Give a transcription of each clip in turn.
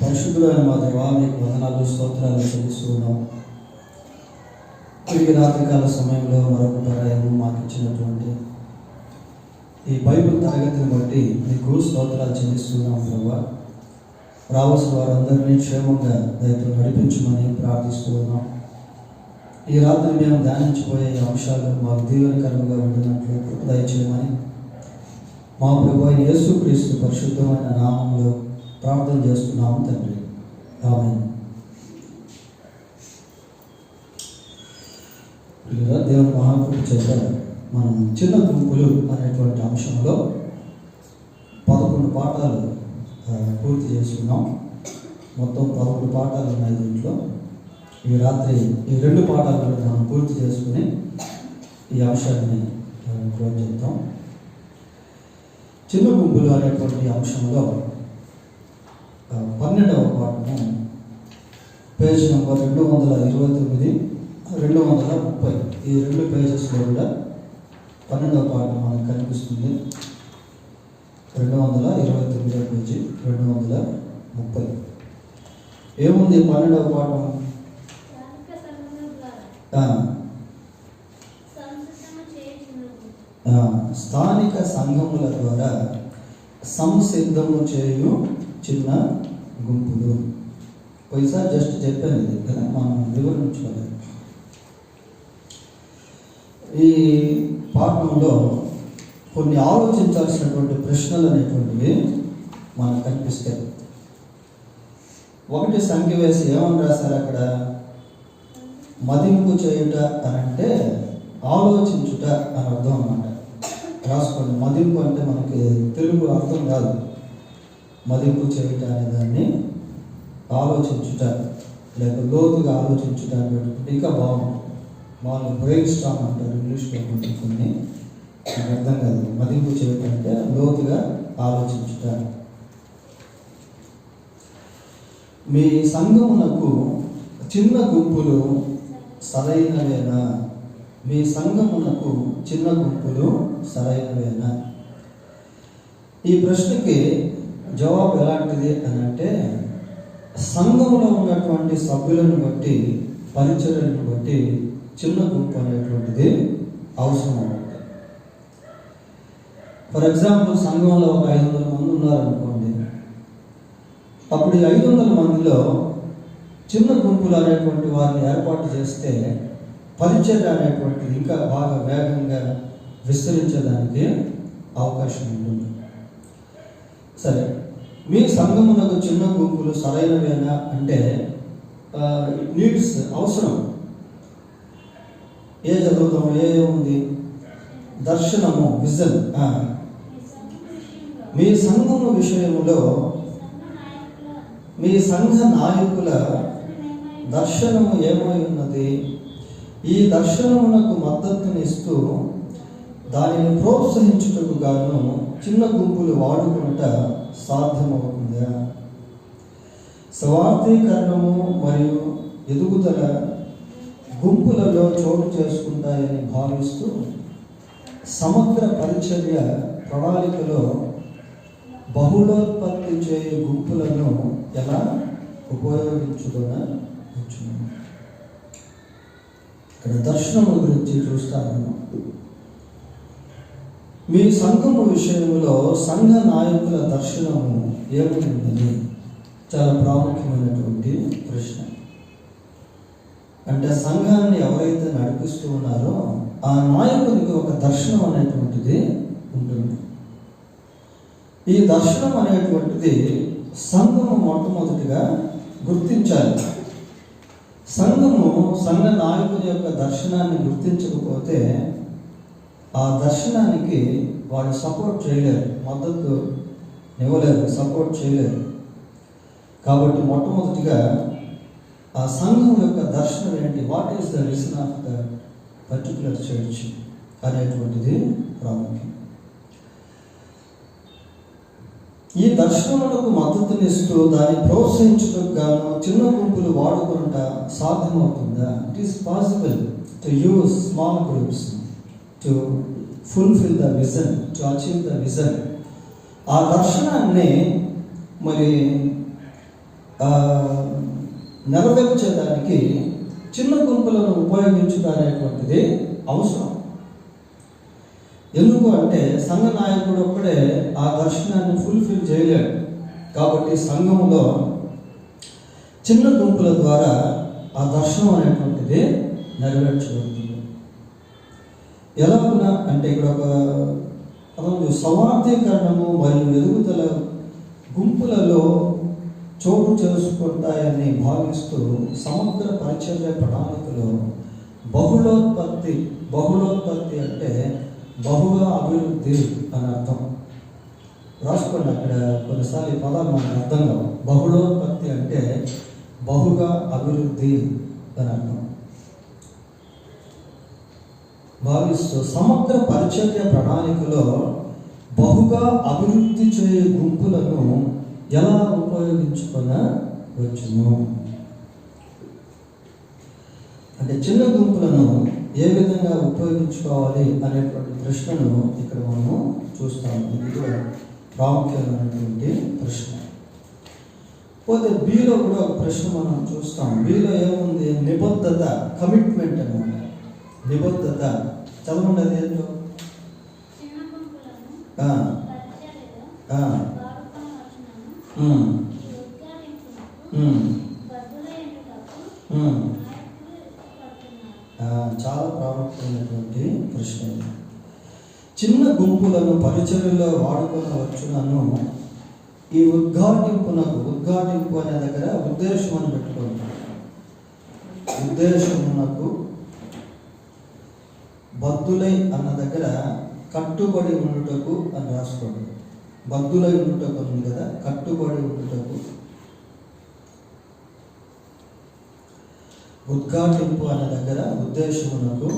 పరిశుద్ధులైన మా దేవా, మీకు వందనాలు స్తోత్రాలు చెల్లిస్తూ ఉన్నాం. తిరిగి రాత్రికాల సమయంలో మరొక పర్యాయం మాకు ఇచ్చినటువంటి ఈ బైబిల్ తరగతిని బట్టి మీకు స్తోత్రాలు చెల్లిస్తున్నాం ప్రభువా. రావాల్సిన వారందరినీ క్షేమంగా దయతో నడిపించమని ప్రార్థిస్తూ ఉన్నాం. ఈ రాత్రి మేము ధ్యానించిపోయే అంశాలు మాకు దీవెనకరంగా ఉంటున్నట్లు దయచేయమని మా ప్రభువా యేసుక్రీస్తు పరిశుద్ధమైన నామంలో ప్రార్థన చేస్తున్నాము తండ్రి, ఆమేన్. దేవుని మహాకృప చేత మనం చిన్న గుంపులు అనేటువంటి అంశంలో 11 పాఠాలు పూర్తి చేసుకున్నాం. మొత్తం 11 పాఠాలు ఉన్నాయి దీంట్లో. ఈ రాత్రి ఈ 2 పాఠాలు మనం పూర్తి చేసుకుని ఈ అంశాన్ని క్లోజ్ చేద్దాం. చిన్న గుంపులు అనేటువంటి అంశంలో 12వ పాఠము పేజ్ నెంబర్ 229, 230 ఈ 2 పేజెస్లో కూడా 12వ పాఠం మనకు కనిపిస్తుంది. 229 పేజీ 230 ఏముంది 12వ పాఠం? స్థానిక సంఘముల ద్వారా సంసిద్ధము చేయు చిన్న గుంపులు. పోయిసారి జస్ట్ చెప్పాను ఇది కదా, మనం వివరించుకోలేదు. ఈ పాఠంలో కొన్ని ఆలోచించాల్సినటువంటి ప్రశ్నలు అనేటువంటివి మనకు కనిపిస్తాయి. ఒకటి సంఖ్య వేసి ఏమని రాశారు అక్కడ? మదింపు చేయుట అని అంటే ఆలోచించుట అని అర్థం అన్నమాట. రాసుకోండి. మదింపు అంటే మనకి తెలుగు అర్థం కాదు. మదింపు చేయుట అనే దాన్ని ఆలోచించుట లేక లోతుగా ఆలోచించుట అనేటువంటి ఇంకా బాగుంది. వాళ్ళు బ్రెయిన్ స్టామ్ అంటారు ఇంగ్లీష్లో. కొన్ని అర్థం కాదు. మదింపు చేయుట అంటే లోతుగా ఆలోచించుట. మీ సంఘమునకు చిన్న గుంపులు సరైనవేనా? మీ సంఘమునకు చిన్న గుంపులు సరైనవేనా? ఈ ప్రశ్నకి జవాబు ఎలాంటిది అని అంటే, సంఘంలో ఉన్నటువంటి సభ్యులను బట్టి, పరిచర్యలను బట్టి చిన్న గుంపు అనేటువంటిది అవసరం అవుతుంది. ఫర్ ఎగ్జాంపుల్, సంఘంలో ఒక 500 మంది ఉన్నారనుకోండి. అప్పుడు ఈ 500 మందిలో చిన్న గుంపులు అనేటువంటి వారిని ఏర్పాటు చేస్తే పరిచర్య అనేటువంటిది ఇంకా బాగా వేగంగా విస్తరించడానికి అవకాశం ఉంటుంది. సరే, మీ సంఘమునకు చిన్న గుంపులు సరైనవేనా అంటే నీడ్స్ అవసరం. ఏ చదువుతాము? ఉంది దర్శనము, విజన్. మీ సంఘము విషయములో మీ సంఘ నాయకుల దర్శనము ఏమై ఉన్నది? ఈ దర్శనమునకు మద్దతునిస్తూ దానిని ప్రోత్సహించుటకు గాను చిన్న గుంపులు వాడుకుంట సాధ్యమవుతుందా? స్వార్థీకరణము మరియు ఎదుగుదల గుంపులలో చోటు చేసుకుంటాయని భావిస్తూ సమగ్ర పరిచర్య ప్రణాళికలో బహుళోత్పత్తి చేయు గుంపులను ఎలా ఉపయోగించుకునవచ్చును? ఇక్కడ దర్శనము గురించి చూస్తాను. మీ సంఘము విషయంలో సంఘ నాయకుల దర్శనము ఏముందని చాలా ప్రాముఖ్యమైనటువంటి ప్రశ్న. అంటే సంఘాన్ని ఎవరైతే నడిపిస్తూ ఉన్నారో ఆ నాయకునికి ఒక దర్శనం అనేటువంటిది ఉంటుంది. ఈ దర్శనం అనేటువంటిది సంఘము మొట్టమొదటిగా గుర్తించాలి. సంఘ నాయకుని యొక్క దర్శనాన్ని గుర్తించకపోతే ఆ దర్శనానికి వాడు సపోర్ట్ చేయలేరు, మద్దతు ఇవ్వలేరు, సపోర్ట్ చేయలేరు. కాబట్టి మొట్టమొదటిగా ఆ సంఘం యొక్క దర్శనం ఏంటి? What is the vision of the particular church అనేటువంటిది ప్రాముఖ్యం. ఈ దర్శనములకు మద్దతునిస్తూ దాన్ని ప్రోత్సహించడానికి గాను చిన్న గుంపులు వాడుకుంటా సాధ్యమవుతుందా? It is possible to use small groups to fulfil the vision, to achieve the vision. ఆ దర్శనాన్ని మరి నెరవేర్చేదానికి చిన్న గుంపులను ఉపయోగించుట అనేటువంటిది అవసరం. ఎందుకు అంటే సంఘ నాయకుడు ఒక్కడే ఆ దర్శనాన్ని ఫుల్ఫిల్ చేయలేడు. కాబట్టి సంఘంలో చిన్న గుంపుల ద్వారా ఆ దర్శనం అనేటువంటిది నెరవేర్చబడుతుంది. ఎలాగునా అంటే ఇక్కడ ఒక సమార్థీకరణము మరియు ఎదుగుదల గుంపులలో చోటు చేసుకుంటాయని భావిస్తూ సమగ్ర పరిచర్య ప్రణాళికలో బహుళోత్పత్తి అంటే బహుగా అభివృద్ధి అని అర్థం. రాసుకోండి, అక్కడ కొన్నిసార్లు ఈ పదాలు మనకు అర్థం కావు. బహుళోత్పత్తి అంటే బహుగా అభివృద్ధి అని అర్థం. భావిస్తూ సమగ్ర పరిచర్య ప్రణాళికలో బహుగా అభివృద్ధి చేయే గుంపులను ఎలా ఉపయోగించుకొనవచ్చును అంటే చిన్న గుంపులను ఏ విధంగా ఉపయోగించుకోవాలి అనేటువంటి ప్రశ్నను ఇక్కడ మనము చూస్తాము. ఇది కూడా ప్రాముఖ్యమైనటువంటి ప్రశ్న. పోతే బిలో కూడా ఒక ప్రశ్న మనం చూస్తాం. బిలో ఏముంది? నిబద్ధత, కమిట్మెంట్ అన్నమాట. నిబద్ధత చదవండి. అది ఏంటో చాలా ప్రాముఖ్యమైనటువంటి ప్రశ్న. చిన్న గుంపులను పరిచర్యలో వాడుకొనవచ్చునను ఈ ఉద్ఘాటింపు అనే దగ్గర ఉద్దేశం అని పెట్టుకోండి. ఉద్దేశమునకు బద్దులై అన్న దగ్గర కట్టుబడి ఉండుటకు అని రాసుకోండి. బద్దులై ఉండుటకు ఉంది కదా, కట్టుబడి ఉండుటకు. ఉద్ఘాటింపు అన్న దగ్గర ఉద్దేశమునకు,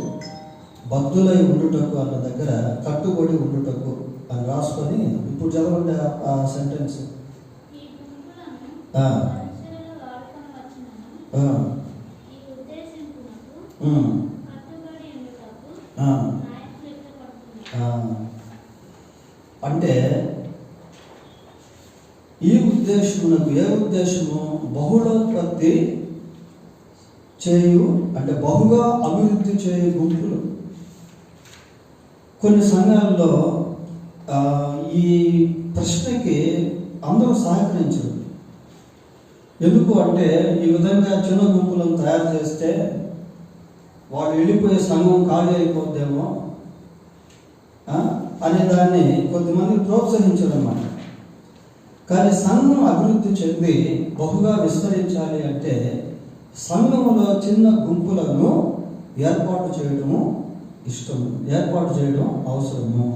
బద్దులై ఉండుటకు అన్న దగ్గర కట్టుబడి ఉండుటకు అని రాసుకొని ఇప్పుడు చదవండి ఆ సెంటెన్స్. అంటే ఈ ఉద్దేశమునకు, ఏ ఉద్దేశము? బహుళోత్పత్తి చేయు అంటే బహుగా అభివృద్ధి చేయు గుంపులు. కొన్ని సంఘాల్లో ఈ ప్రశ్నకి అందరూ సహకరించరు. ఎందుకు అంటే ఈ విధంగా చిన్న గుంపులను తయారు చేస్తే వాళ్ళు వెళ్ళిపోయే సంఘం ఖాళీ అయిపోద్దేమో అనే దాన్ని కొద్దిమంది ప్రోత్సహించరు అన్నమాట. కానీ సంఘం అభివృద్ధి చెంది బహుగా విస్తరించాలి అంటే సంఘంలో చిన్న గుంపులను ఏర్పాటు చేయడము అవసరము.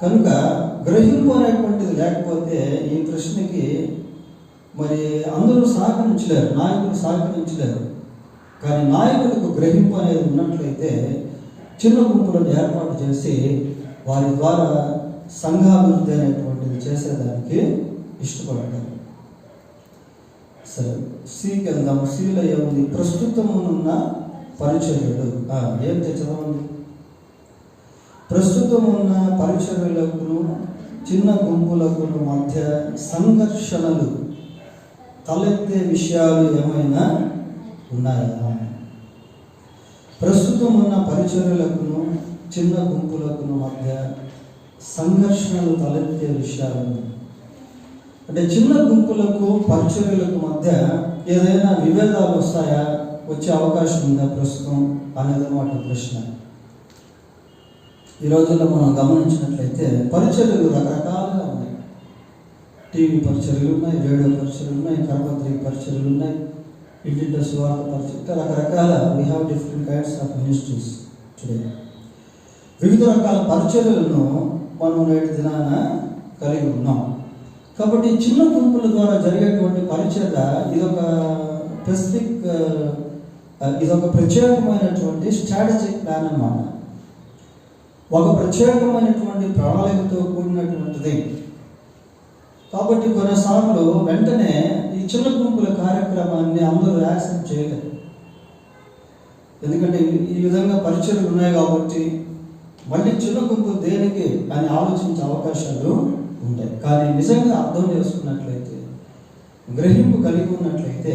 కనుక గ్రహింపు అనేటువంటిది లేకపోతే ఈ ప్రశ్నకి మరి అందరూ సహకరించలేరు, నాయకులు సహకరించలేరు. కానీ నాయకులకు గ్రహింపు అనేది ఉన్నట్లయితే చిన్న గుంపులను ఏర్పాటు చేసి వారి ద్వారా సంఘాభివృద్ధి అనేటువంటిది చేసేదానికి ఇష్టపడతారు. సరే, సికి వెళ్దాము. సిలో ఏముంది? ప్రస్తుతమున్న పరిచర్యలు. ఏం చదవండి. ప్రస్తుతమున్న పరిచర్యలకును చిన్న గుంపులకును మధ్య సంఘర్షణలు తలెత్తే విషయాలు ఏమైనా ఉన్నాయా? ప్రస్తుతం ఉన్న పరిచర్యలకును చిన్న గుంపులకును మధ్య సంఘర్షణలు తలెత్తే విషయాలు అంటే చిన్న గుంపులకు పరిచర్యలకు మధ్య ఏదైనా విభేదాలు వస్తాయా, వచ్చే అవకాశం ఉందా ప్రస్తుతం అనేది అన్నమాట ప్రశ్న. ఈ రోజుల్లో మనం గమనించినట్లయితే పరిచర్యలు రకరకాలుగా ఉన్నాయి. టీవీ పరిచర్యలు ఉన్నాయి, రేడియో పరిచర్యలు ఉన్నాయి, కర్మద్రి పరిచర్యలు ఉన్నాయి, ఇంటింటి సువార్త పరిచర్య, రకరకాల we have different kinds of ministries today. వివిధ రకాల పరిచర్యలను మనం నేటి దినాన కలిగి ఉన్నాం. కాబట్టి చిన్న గుంపుల ద్వారా జరిగేటువంటి పరిచర్య ఇదొక ప్రత్యేకమైనటువంటి స్ట్రాటజిక్ ప్లాన్ అన్నమాట. ఒక ప్రత్యేకమైనటువంటి ప్రణాళికతో కూడినటువంటిది. కాబట్టి కొన్నిసార్లు వెంటనే ఈ చిన్న గుంపుల కార్యక్రమాన్ని అందరూ యాక్సెప్ట్ చేయలేరు. ఎందుకంటే ఈ విధంగా పరిచర్యలు ఉన్నాయి కాబట్టి మళ్ళీ చిన్న గుంపు దేనికి అని ఆలోచించే అవకాశాలు ఉంటాయి. కానీ నిజంగా అర్థం చేసుకున్నట్లయితే గ్రహింపు కలిగి ఉన్నట్లయితే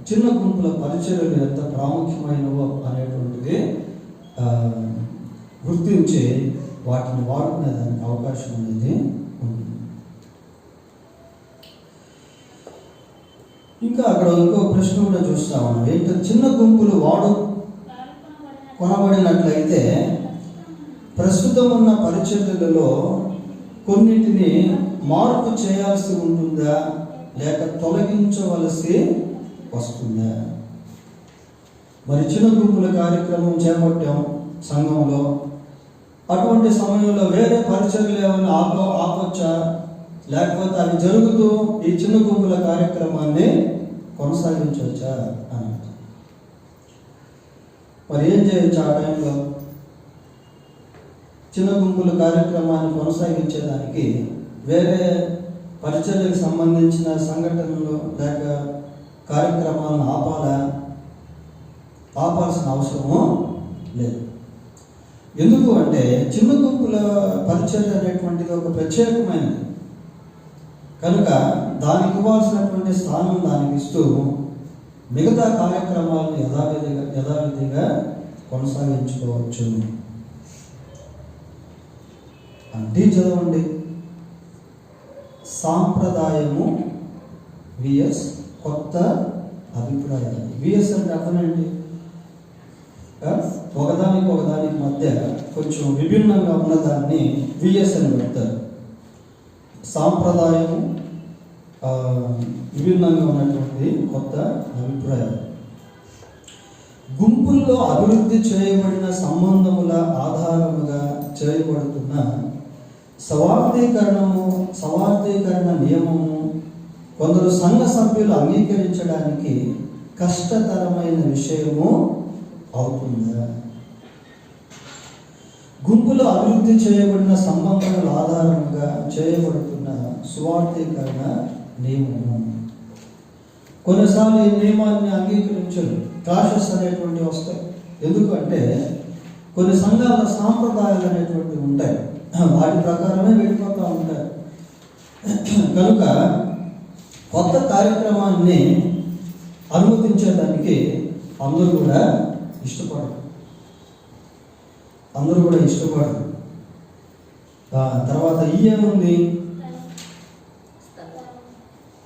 చిన్న గుంపుల పరిచర్యలు ఎంత ప్రాముఖ్యమైనవో అనేటువంటిది గుర్తించి వాటిని వాడుకునేదానికి అవకాశం అనేది ఉంటుంది. ఇంకా అక్కడ ఇంకో ప్రశ్న కూడా చూస్తా ఉన్నాం. ఏంటంటే చిన్న గుంపులు కొనబడినట్లయితే ప్రస్తుతం ఉన్న పరిచర్యలలో కొన్నిటిని మార్పు చేయాల్సి ఉంటుందా లేక తొలగించవలసి వస్తుందా? మరి చిన్న గుంపుల కార్యక్రమం చేపట్టాం సంఘంలో, అటువంటి సమయంలో వేరే పరిచర్యలు ఏమైనా ఆపొచ్చా, లేకపోతే అవి జరుగుతూ ఈ చిన్న గుంపుల కార్యక్రమాన్ని కొనసాగించవచ్చా అని. మరి ఏం చేయొచ్చు ఆ టైంలో? చిన్న గుంపుల కార్యక్రమాన్ని కొనసాగించేదానికి వేరే పరిచర్యలకు సంబంధించిన సంఘటనలు లేక కార్యక్రమాలను ఆపాల్సిన అవసరము లేదు. ఎందుకు అంటే చిన్న గుంపుల పరిచర్య అనేటువంటిది ఒక ప్రత్యేకమైనది కనుక దానికి ఇవ్వాల్సినటువంటి స్థానం దానికి ఇస్తూ మిగతా కార్యక్రమాలను యథావిధిగా కొనసాగించుకోవచ్చు. అంటే చదవండి, సాంప్రదాయము విఎస్ కొత్త అభిప్రాయాలు. విఎస్ అంటే అర్థం ఏంటి? ఒకదానికి మధ్య కొంచెం విభిన్నంగా ఉన్నదాన్ని విఎస్ అని పెడతారు. సాంప్రదాయము విభిన్నంగా ఉన్నటువంటి కొత్త అభిప్రాయాలు. గుంపుల్లో అభివృద్ధి చేయబడిన సంబంధముల ఆధారముగా చేయబడుతున్న సవార్థీకరణ నియమము కొందరు సంఘ సభ్యులు అంగీకరించడానికి కష్టతరమైన విషయము అవుతుందా? గుంపులో అభివృద్ధి చేయబడిన సంబంధముల ఆధారంగా చేయబడుతున్న సువార్థీకరణ నియమము. కొన్నిసార్లు ఈ నియమాన్ని అంగీకరించరు, క్లాషెస్ అనేటువంటివి వస్తాయి. ఎందుకంటే కొన్ని సంఘాల సాంప్రదాయాలు అనేటువంటివి ఉంటాయి, వాటి ప్రకారమే వెళ్ళిపోతూ ఉంటాయి. కనుక కొత్త కార్యక్రమాన్ని అనుమతించేదానికి అందరూ కూడా ఇష్టపడరు. తర్వాత ఏముంది?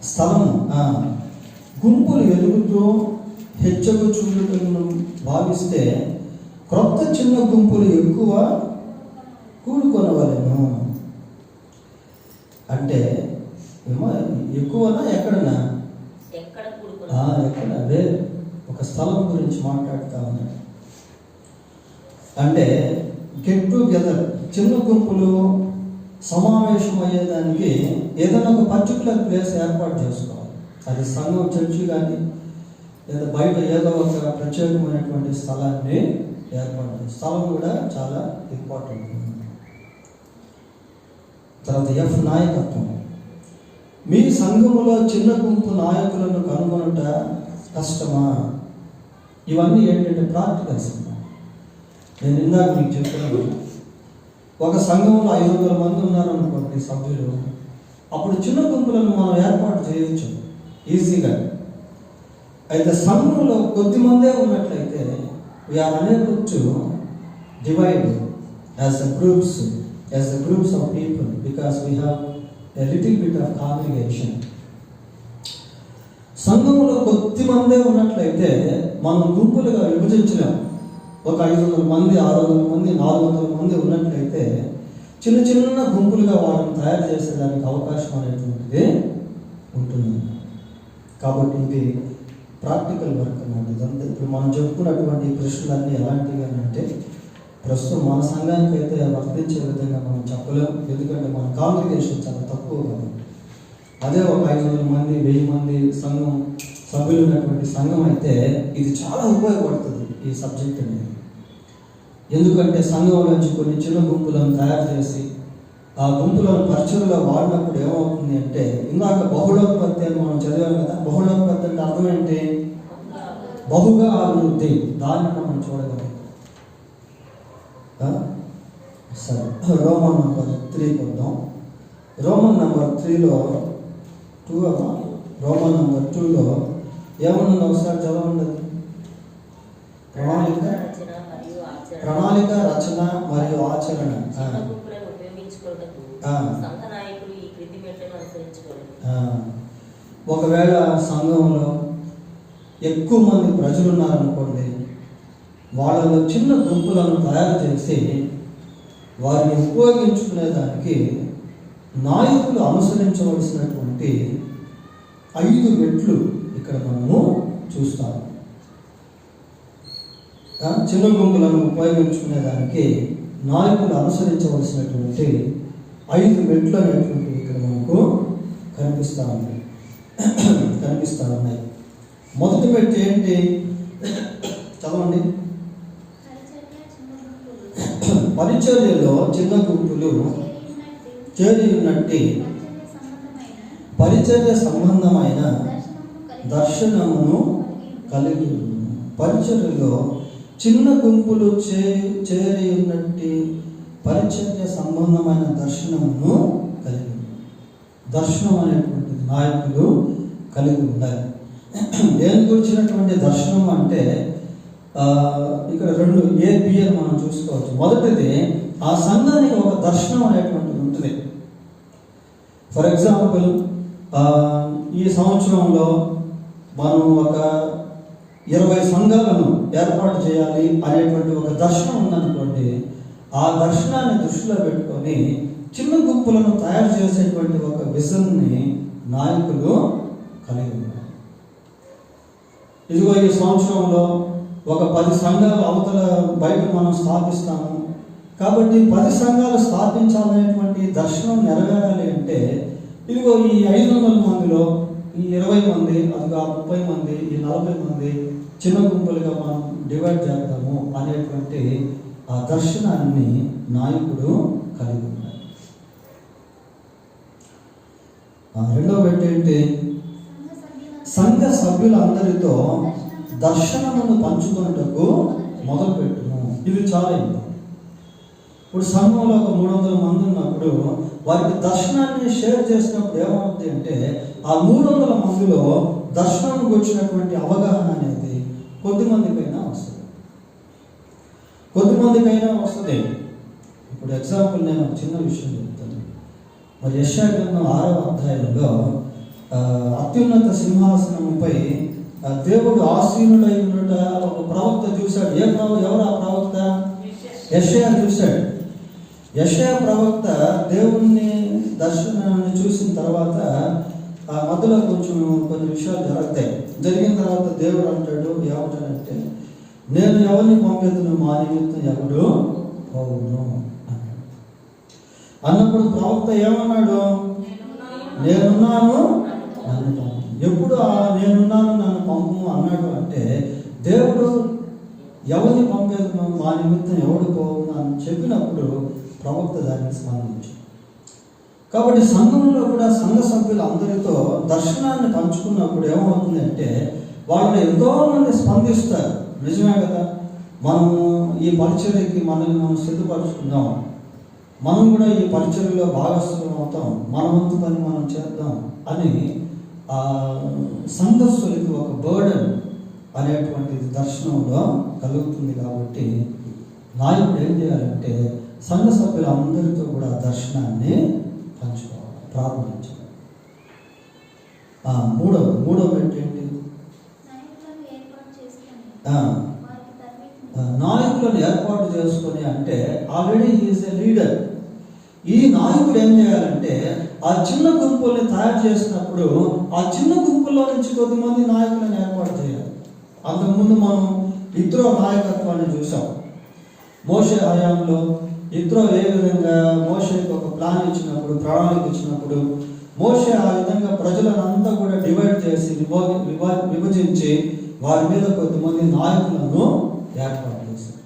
స్థలము. గుంపులు ఎదుగుతూ హెచ్చగుచుండుటను భావిస్తే క్రొత్త చిన్న గుంపులు ఎక్కువ కూడుకొనవలెను. అంటే ఎక్కువనా ఎక్కడనా? ఎక్కడ అదే ఒక స్థలం గురించి మాట్లాడుతూ ఉన్నాడు. అంటే గెట్ టుగెదర్, చిన్న గుంపులు సమావేశం అయ్యేదానికి ఏదైనా ఒక పర్టికులర్ ప్లేస్ ఏర్పాటు చేసుకోవాలి. అది సంఘం, చర్చి కానీ లేదా బయట ఏదో ఒక ప్రత్యేకమైనటువంటి స్థలాన్ని ఏర్పాటు చేయాలి. స్థలం కూడా చాలా ఇంపార్టెంట్. తర్వాత ఎఫ్, నాయకత్వం. మీ సంఘములో చిన్న గుంపు నాయకులను కనుగొనుట కష్టమా? ఇవన్నీ ఏంటంటే ప్రాక్టికల్స్. నేను ఇందాక మీకు చెప్తున్నాను, ఒక సంఘంలో 500 మంది ఉన్నారనుకోండి సభ్యులు, అప్పుడు చిన్న గుంపులను మనం ఏర్పాటు చేయొచ్చు ఈజీగా. అయితే సంఘంలో కొద్ది మందే ఉన్నట్లయితే we are unable to divide as the groups of people because we have a little bit of congregation. సంఘంలో కొద్ది మందే ఉన్నట్లయితే మనం గుంపులుగా విభజించలేము. ఒక 500 మంది, 600 మంది, 400 మంది ఉన్నట్లయితే చిన్న చిన్న గుంపులుగా వాళ్ళని తయారు చేసేదానికి అవకాశం అనేటువంటిది ఉంటుంది. కాబట్టి ఇది ప్రాక్టికల్ వర్క్ అన్నమాట. ఇదంతా ఇప్పుడు మనం చెప్పుకున్నటువంటి ప్రశ్నలన్నీ ఎలాంటివి అని అంటే ప్రస్తుతం మన సంఘానికి అయితే వర్తించే విధంగా మనం చెప్పలేము. ఎందుకంటే మన కాంగ్రిగేషన్ చాలా తక్కువ కాబట్టి. అదే ఒక 500 మంది, 1000 మంది సంఘం సభ్యులు ఉన్నటువంటి సంఘం అయితే ఇది చాలా ఉపయోగపడుతుంది ఈ సబ్జెక్ట్ అనేది. ఎందుకంటే సంఘం నుంచి కొన్ని చిన్న గుంపులను తయారు చేసి ఆ గుంపులను పరిచయంలో వాడినప్పుడు ఏమవుతుంది అంటే, ఇందాక బహుళోత్పత్తి అని మనం చదివాం కదా. బహుళోత్పత్తి అంటే అర్థం ఏంటి? బహుగా అభివృద్ధి. దాన్ని మనం చూడగలం. సరే, రోమన్ నెంబర్ 3 వద్దాం. రోమన్ నెంబర్ 3లో 2 రోమన్ నంబర్ 2లో ఏమన్నా ఒకసారి చదవండి. ప్రణాళిక, రచన మరియు ఆచరణ. ఒకవేళ సంఘంలో ఎక్కువ మంది ప్రజలు ఉన్నారనుకోండి, వాళ్ళలో చిన్న గుంపులను తయారు చేసి వారిని ఉపయోగించుకునేదానికి నాయకులు అనుసరించవలసినటువంటి 5 మెట్లు ఇక్కడ మనము చూస్తాము. చిన్న గుంపులను ఉపయోగించుకునేదానికి నాయకులు అనుసరించవలసినటువంటి 5 మెట్లు అనేటువంటివి ఇక్కడ మనకు కనిపిస్తూ ఉన్నాయి. మొదటి మెట్టు ఏంటి? చదవండి. పరిచర్యలో చిన్న గుంపులు చేరి ఉన్నట్టి పరిచర్య సంబంధమైన దర్శనమును కలిగి. పరిచర్యలో చిన్న గుంపులు చేరి ఉన్నట్టి పరిచర్య సంబంధమైన దర్శనమును కలిగి. దర్శనం అనేటువంటిది నాయకులు కలిగి ఉండాలి. దేని గురించినటువంటి దర్శనం అంటే ఇక్కడ 2 A-B అని మనం చూసుకోవచ్చు. మొదటిది, ఆ సంఘానికి ఒక దర్శనం అనేటువంటిది ఉంటుంది. ఫర్ ఎగ్జాంపుల్, ఈ సంవత్సరంలో మనం ఒక 20 సంఘాలను ఏర్పాటు చేయాలి అనేటువంటి ఒక దర్శనం ఉందనుకోండి. ఆ దర్శనాన్ని దృష్టిలో పెట్టుకొని చిన్న గుంపులను తయారు చేసేటువంటి ఒక విజన్ని నాయకులు కలిగి ఉన్నారు. ఇదిగో ఈ సంవత్సరంలో ఒక 10 సంఘాలు అవతల బయట మనం స్థాపిస్తాము. కాబట్టి 10 సంఘాలు స్థాపించాలనేటువంటి దర్శనం నెరవేరాలి అంటే ఇదిగో ఈ 500 మందిలో ఈ 20 మంది, అదిగో 30 మంది, ఈ 40 మంది చిన్న గుంపులుగా మనం డివైడ్ చేద్దాము అనేటువంటి ఆ దర్శనాన్ని నాయకుడు కలిగి ఉన్నారు. రెండవ మెట్టు ఏంటి? సంఘ సభ్యులందరితో దర్శనమును పంచుకున్నటకు మొదలుపెట్టును. ఇది చాలా ఇంపార్టెంట్. ఇప్పుడు సంఘంలో ఒక 300 మంది ఉన్నప్పుడు వారికి దర్శనాన్ని షేర్ చేసినప్పుడు ఏమవుతుంది అంటే ఆ 300 మందిలో దర్శనం వచ్చినటువంటి అవగాహన అనేది కొద్దిమందికైనా వస్తుంది. ఇప్పుడు ఎగ్జాంపుల్ నేను ఒక చిన్న విషయం చెప్తాను. మరి యెషయా గ్రంథం 6వ అధ్యాయంలో అత్యున్నత సింహాసనంపై దేవుడు ఆసీనుడై ఉన్నట ఒక ప్రవక్త చూశాడు. ఎవరు ఆ ప్రవక్త? యెషయా చూశాడు. యెషయా ప్రవక్త దేవుణ్ణి దర్శనాన్ని చూసిన తర్వాత ఆ మధ్యలో కొన్ని విషయాలు జరిగిన తర్వాత దేవుడు అంటాడు, ఏమంటాడంటే, నేను ఎవరిని పంపేదను, మా నిమిత్తం ఎవడు పోవును అన్నప్పుడు ప్రవక్త ఏమన్నాడు? నేనున్నాను, నన్ను పంపు. ఎప్పుడు నేనున్నాను, నన్ను పంపు అన్నాడు అంటే దేవుడు ఎవరిని పంపేదను, మా నిమిత్తం ఎవడు పోవును అని చెప్పినప్పుడు ప్రవక్త దానికి స్పందించాడు. కాబట్టి సంఘంలో కూడా సంఘ సభ్యులు అందరితో దర్శనాన్ని పంచుకున్నప్పుడు ఏమవుతుంది అంటే వాళ్ళు ఎంతో మంది స్పందిస్తారు. నిజమే కదా? మనము ఈ పరిచర్యకి మనల్ని మనం సిద్ధపరచుకుందాం, మనం కూడా ఈ పరిచర్యలో భాగస్వామ్యం అవుతాం, మన వంతు పని మనం చేద్దాం అని ఆ సంఘస్థులకి ఒక బర్డెన్ అనేటువంటిది దర్శనంలో కలుగుతుంది. కాబట్టి నాయకుడు ఏం చేయాలంటే సంఘ సభ్యులు అందరితో కూడా దర్శనాన్ని పంచుకోవాలి, ప్రారంభించాలి. మూడవ మెట్టు ఏంటి? నాయకులను ఏర్పాటు చేసుకొని అంటే ఆల్రెడీ హీఈస్ ఎ లీడర్. ఈ నాయకుడు ఏం చేయాలంటే ఆ చిన్న గుంపుల్ని తయారు చేసినప్పుడు ఆ చిన్న గుంపుల్లో నుంచి కొద్దిమంది నాయకులను ఏర్పాటు చేయాలి. అంతకుముందు మనం ఇత్రో నాయకత్వాన్ని చూసాం. మోషే హయాంలో ఇత్రో ఏ విధంగా మోషేకి ఒక ప్లాన్ ఇచ్చినప్పుడు, ప్రణాళిక ఇచ్చినప్పుడు మోషే ఆ విధంగా ప్రజలను అంతా కూడా డివైడ్ చేసి విభజించి వారి మీద కొద్దిమంది నాయకులను ఏర్పాటు చేశారు.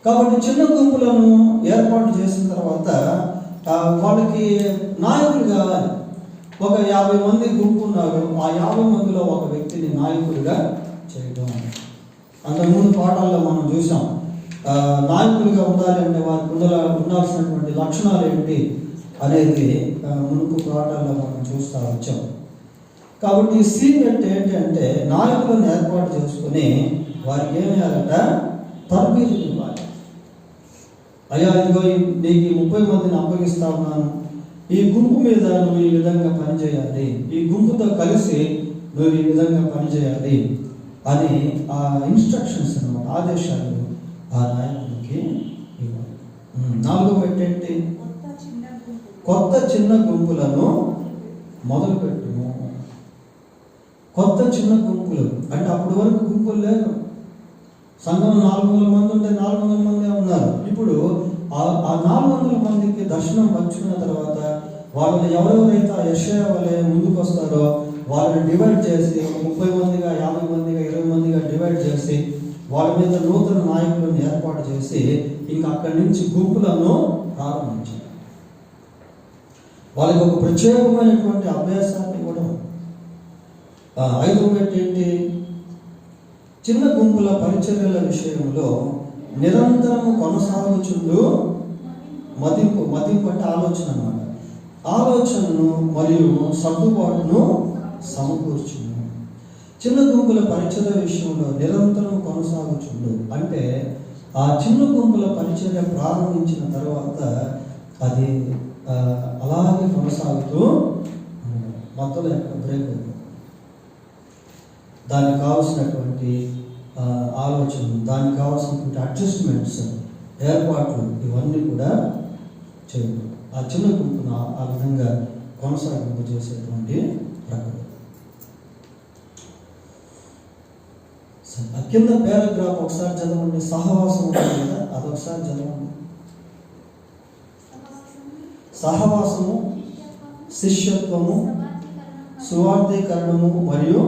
కాబట్టి చిన్న గుంపులను ఏర్పాటు చేసిన తర్వాత వాళ్ళకి నాయకులు కావాలి. ఒక 50 మంది గుంపు ఉన్నారు, ఆ 50 మందిలో ఒక వ్యక్తిని నాయకుడిగా చేయడం. అంతకుముందు పాఠాల్లో మనం చూసాం నాయకులుగా ఉండాలి అంటే వారికి ఉండాల్సినటువంటి లక్షణాలు ఏంటి అనేది మునుపు పాఠాల్లో మనం చూస్తూ వచ్చాం. కాబట్టి ఈ సీనియర్ ఏంటంటే నాయకులను ఏర్పాటు చేసుకుని వారికి ఏం చేయాలంట? తరబీదు ఇవ్వాలి. అయ్యా, ఇదిగో నీకు 30 మందిని అప్పగిస్తా ఉన్నాను, ఈ గుంపు మీద నువ్వు ఈ విధంగా పనిచేయాలి, ఈ గుంపుతో కలిసి నువ్వు ఈ విధంగా పనిచేయాలి అని ఆ ఇన్స్ట్రక్షన్స్ అన్నమాట, ఆదేశాలు ఆ నాయకుడికి ఇవ్వాలి. 4వ ఏంటి? కొత్త చిన్న గుంపులను మొదలుపెట్టుము. కొత్త చిన్న గుంపులు అంటే అప్పటి వరకు గుంపులు లేవు. సంఘం 400 మంది ఉంటే 400 మంది ఉన్నారు. ఇప్పుడు ఆ 400 మందికి దర్శనం పంచుకున్న తర్వాత వాళ్ళని ఎవరెవరైతే ఆ యెషయా వలె ముందుకు వస్తారో వాళ్ళని డివైడ్ చేసి 30 మందిగా, 50 మందిగా, 20 మందిగా డివైడ్ చేసి వాళ్ళ మీద నూతన నాయకులను ఏర్పాటు చేసి ఇంకా అక్కడి నుంచి గుంపులను ప్రారంభించారు. వాళ్ళకి ఒక ప్రత్యేకమైనటువంటి అభ్యాసాన్ని ఇవ్వడం. 5వ ఏంటి? చిన్న గుంపుల పరిచర్యల విషయంలో నిరంతరము కొనసాగుచుండు మదింపు అంటే ఆలోచన అన్నమాట. ఆలోచనను మరియు సర్దుబాటును సమకూర్చును. చిన్న గుంపుల పరిచర్య విషయంలో నిరంతరం కొనసాగుచుండు అంటే ఆ చిన్న గుంపుల పరిచర్య ప్రారంభించిన తర్వాత అది అలాగే కొనసాగుతూ మధ్యలో ఎక్కడ బ్రేక్ అవుతుంది. దానికి కావాల్సినటువంటి ఆలోచన, దానికి కావాల్సినటువంటి అడ్జస్ట్మెంట్స్, ఏర్పాట్లు ఇవన్నీ కూడా చేయడం. ఆ చిన్న గుంపును ఆ విధంగా కొనసాగింపు చేసేటువంటి ప్రక్రియ. ఆ కింద పారాగ్రాఫ్ ఒకసారి చదవండి. సహవాసం ఉంటుంది కదా, అదొకసారి చదవండి. సహవాసము, శిష్యత్వము, సువార్థీకరణము మరియు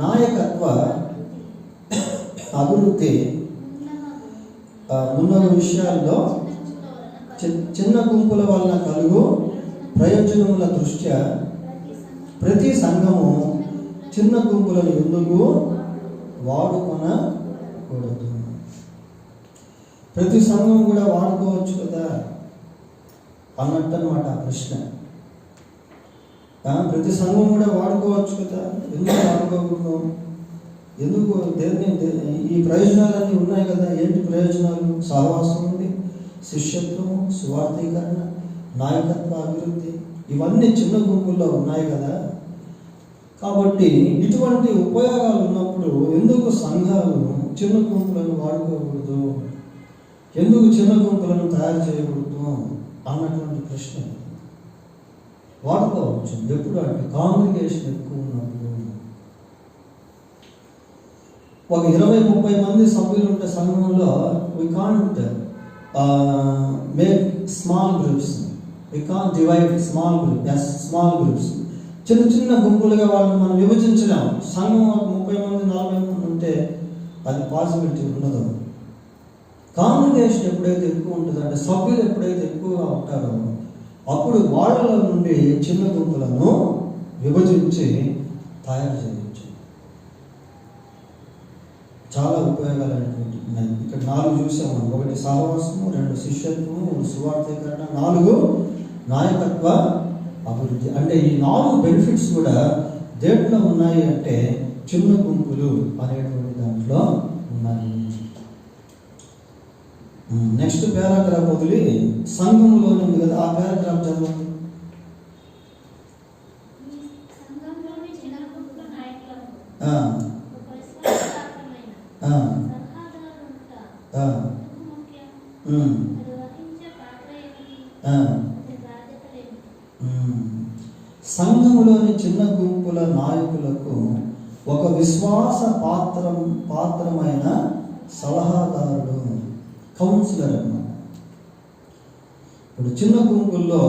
నాయకత్వ అభివృద్ధి ఉన్న విషయాల్లో చిన్న గుంపుల వలన కలుగు ప్రయోజనముల దృష్ట్యా ప్రతి సంఘము చిన్న గుంపులను ఎందుకు వాడుకొనకూడదు? ప్రతి సంఘం కూడా వాడుకోవచ్చు కదా అన్నట్టు అన్నమాట ఆ ప్రశ్న. ప్రతి సంఘం కూడా వాడుకోవచ్చు కదా, ఎందుకు వాడుకోకూడదు? ఎందుకు? ఈ ప్రయోజనాలన్నీ ఉన్నాయి కదా. ఏంటి ప్రయోజనాలు? సహవాసం ఉంది, శిష్యత్వం, సువార్థీకరణ, నాయకత్వ అభివృద్ధి, ఇవన్నీ చిన్న గుంపుల్లో ఉన్నాయి కదా. కాబట్టి ఇటువంటి ఉపయోగాలు ఉన్నప్పుడు ఎందుకు సంఘాలు చిన్న గుంపులను వాడుకోకూడదు? ఎందుకు చిన్న గుంపులను తయారు చేయకూడదు అన్నటువంటి ప్రశ్న. వాడుకోవచ్చు ఎప్పుడు అంటే కాంగ్రిగేషన్ ఎక్కువ ఉన్నప్పుడు. ఒక 20-30 మంది సభ్యులు ఉంటే సంఘంలో we can't make small groups, we can't divide small groups. చిన్న చిన్న గుంపులుగా వాళ్ళని మనం విభజించలేము. సంఘం 30 మంది 40 మంది ఉంటే అది పాసిబిలిటీ ఉండదు. కాంగ్రిగేషన్ ఎప్పుడైతే ఎక్కువ ఉంటుందో అంటే సభ్యులు ఎప్పుడైతే ఎక్కువగా ఉంటారో అప్పుడు వాళ్ళ నుండి చిన్న గుంపులను విభజించి తయారు చేయవచ్చు. చాలా ఉపయోగాలు అనేటువంటి ఉన్నాయి. ఇక్కడ 4 చూసాము. 1 సహవాసము, 2 శిష్యత్వము, 3 సువార్థీకరణ, 4 నాయకత్వ అభివృద్ధి. అంటే ఈ 4 బెనిఫిట్స్ కూడా దేంట్లో ఉన్నాయి అంటే చిన్న గుంపులు అనేటువంటి దాంట్లో ఉన్నాయి. నెక్స్ట్ పారాగ్రాఫ్ వదిలి సంఘంలో ఉంది కదా, ఆ పారాగ్రాఫ్ చదవండి. సంఘములోని చిన్న గుంపుల నాయకులకు ఒక విశ్వాస పాత్రమైన సలహాదారుడు, కౌన్సిలర్ అన్నమాట. ఇప్పుడు చిన్న గుంపుల్లో